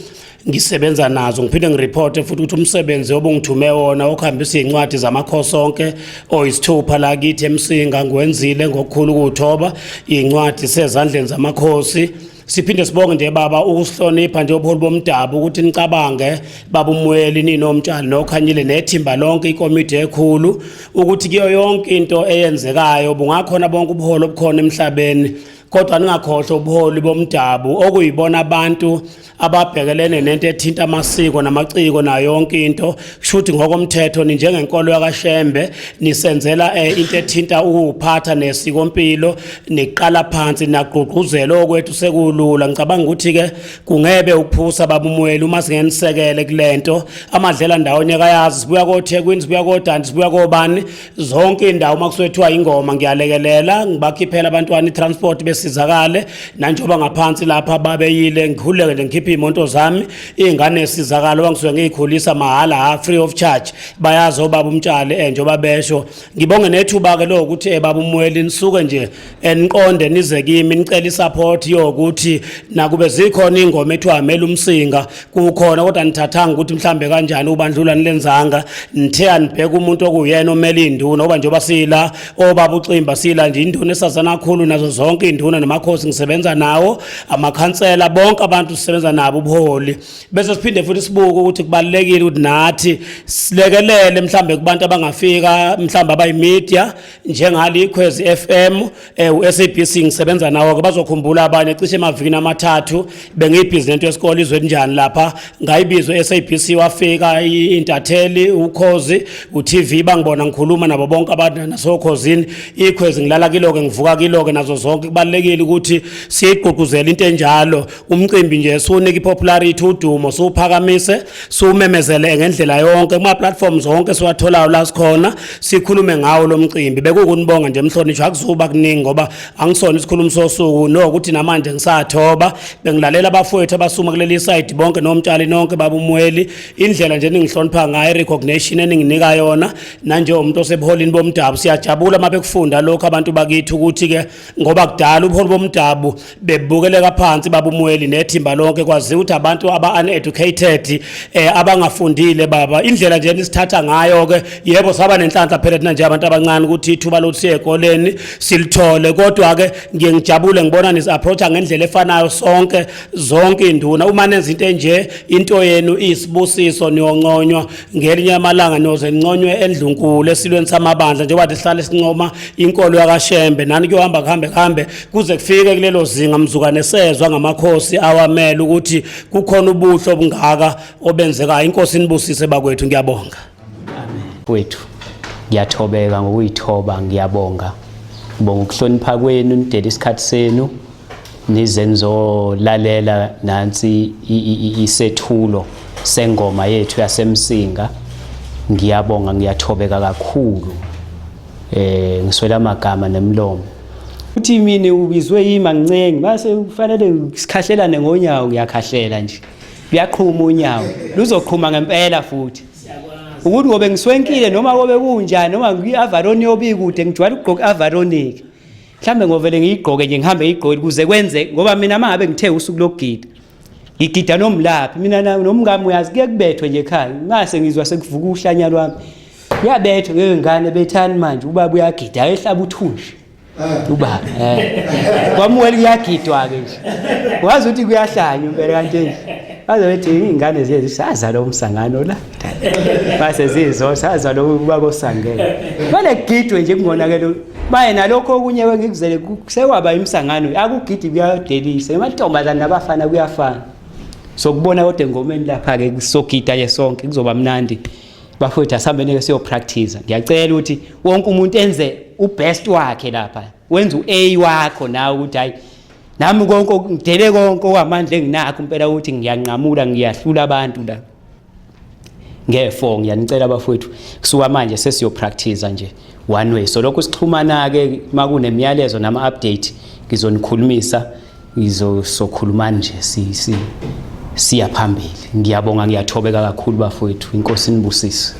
ngisebenza nazo ngiphinde ngireport futhi ukuthi umsebenzi obungithume wona okuhambisa incwadi zamakhosi onke oyisithupha la kithi eMsinga ngwenzile ngokukhulu ukuthoba incwadi sezandleni zamakhosi siphinde sibonge nje baba ukusihlonipha nje ubuholi bomdabu ukuthi nicabange baba uMweli ninomtshali nokhanyile nethimba lonke ikomiti ekhulu ukuthi kuyo yonke into eyenzekayo bungakhona bonke ubuholi obukhona emhlabeni kodwa ningakhohlwa ubuholi bomdabu okuyibona abantu ababhekelene nento ethinta amasiko namaciko nayo yonke into kushuthi ngokomthetho ni njengenkolo yakwaShembe nisenzela into ethinta ukuphatha nesikompilo niqala phansi naqhuquzela okwethu sekulula ngicabanga ukuthi ke kungebe ukuphusa baba uMweli uma singenisekele kulento amadlela ndawonye kayazi sibuya koThekwini sibuya koDanti sibuya kobani zonke indawo makuswethiwa ingoma ngiyalekelela ngibakhiphela abantwana iTransport besizakale nanjoba ngaphansi lapha babeyile ngikhuleke nje ngikhipha imoto zami ingane esizakalo bangisuke ngiyikhulisa mahala free of charge bayazi obaba uMtshali njoba besho ngibonge nethuba ke lo ukuthi baba uMweli nisuke nje eniqonde nize kimi nicela isupport yokuthi nakube zikhona ingoma ethiwa amela umsinga kukhona kodwa nithathanga ukuthi mhlambe kanjani ubandlula nilenzanga nithe anibheka umuntu okuyena omela induna oba njoba sila obaba uXimba sila nje induna esazana kakhulu nazo zonke induna namakhosi ngisebenza nawo amakhansela bonke abantu sisebenza nabo ubuholi bese siphinde futhi sibuke ukuthi kubalekile ukuthi nathi silekelele mhlambe kubantu abangafika mhlambe abayimedia njengali Ikhwezi FM uSABC ngisebenza nawo ke bazokhumbula abanye cishe emavikini amathathu bengiyibhizinento yesikole izwe njani lapha ngayibizwe SABC wafika iIntatheli uKhozi uTV bangibona ngikhuluma nabo bonke abantu nasokhozini Ikhwezi ngilala kilo ke ngivuka kilo ke nazo zonke kubalekile kubalekile ukuthi siyigqugquzele into enjalo umcimbi nje sunika ipopularity udumo suphakamise sumemezele ngendlela yonke kuma platforms zonke siwatholayo la sikhona sikhulume ngawo lo mcimbi bekukunibonga nje emhlonishwa akuzuba kuningi ngoba angisona isikhulumo sosuku nokuthi namanje ngisathoba bengilalela abafowethu abasuma kuleli side bonke nomtshali nonke babumweli indlela nje ningihlonipha ngayo recognition eninginika yona nanje umuntu osebuholini bomdabu siyajabula mabekufunda lokho abantu bakithi ukuthi ke ngoba kudala ubuholi bomdabu bebukeleka phansi babumweli nethimba lonke kwazi ukuthi abantu aba uneducated abangafundile baba indlela nje nisithatha ngayo ke yebo saba nenhlanhla phela thina nje abantu abancane ukuthi ithuba lokuthi ekoleni silithole kodwa ke ngiyengijabule ngibona nis approach ngendlela efanayo zonke induna uma nenza into enje into yenu isibusiso niyonconywa ngelinye amalanga noze ninconywe endlunkulu esilweni samabandla njengoba sihlale sincoma inkolo yakashembe nani kuyohamba kuhambe kuze kufike kulelo zinga mzukane sezwa ngamakhosi awamela ukuthi kukhona ubuhlo obungaka obenzekayo inkosi inibusise bakwethu ngiyabonga wethu ngiyathobeka ngokuyithoba ngiyabonga ngibonga ukuhlonipha kwenu nidela isikhathi senu nizenzo lalela nansi isethulo sengoma yethu yasemsinga ngiyabonga ngiyathobeka kakhulu ngiswela amagama nemlomo uthi mina ubizwe yima ngincenge base kufanele sikhahlelane ngonyawo ngiyakhahlela nje kuyaqhuma unyawo luzoqhuma ngempela futhi ukuthi ngobe ngiswenkile noma kobe kunjani noma ngiavaroni yobikude ngijwayele ukugqoka avaronic mhlambe ngovele ngiyigqoke nje ngihambe ngigqoke kuze kwenze ngoba mina mangabe ngithe usuku lokugida ngigida nomlaphi mina nomngami uyazi kuye kubethwe nje ekhaya ngase ngizwa sekuvuka uhlanya lwami yabethwe ngengane bethani manje ubaba uyagida ehlaba uthunji ubaba kwamuweli kuyagidwa ke nje wazi ukuthi kuyahlanya impela kanti nje baze bethi ingane zisaza lo msangano la base zizo saza lo ubaba osangene manje kugidwe nje kungonakele baye nalokho okunye ngikuzele sekwaba imsangano akugidi kuyadelisa emantombazana nabafana kuyafana sokubona kodwa engomeni lapha ke sogida ye sonke kuzoba mnandi bafowethu asambe neke siyo practice ngiyacela ukuthi wonke umuntu enze ubest wakhe lapha wenza uA wakho nawe ukuthi hayi nami konke ngidele konke okwamandla enginakho impela ukuthi ngiyanqamula ngiyahlula abantu la ngefo ngiyanicela bafowethu kusuka manje sesiyo practice nje one way so lokho sixhumana ke makunemiyalezo nama update ngizonikhulumisa ngizokhuluma nje siya phambili ngiyabonga ngiyathobeka kakhulu bafowethu inkosi inibusise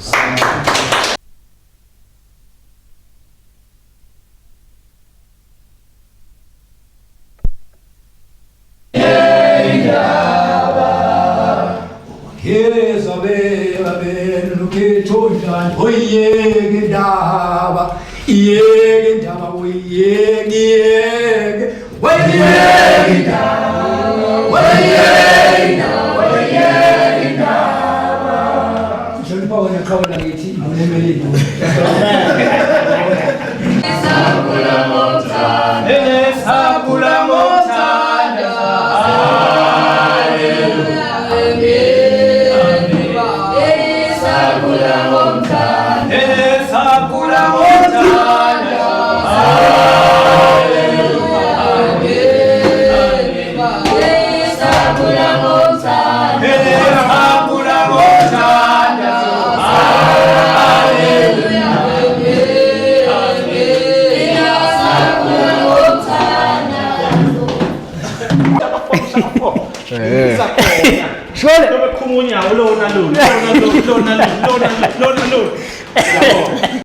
Shole bekhumunya ulona lo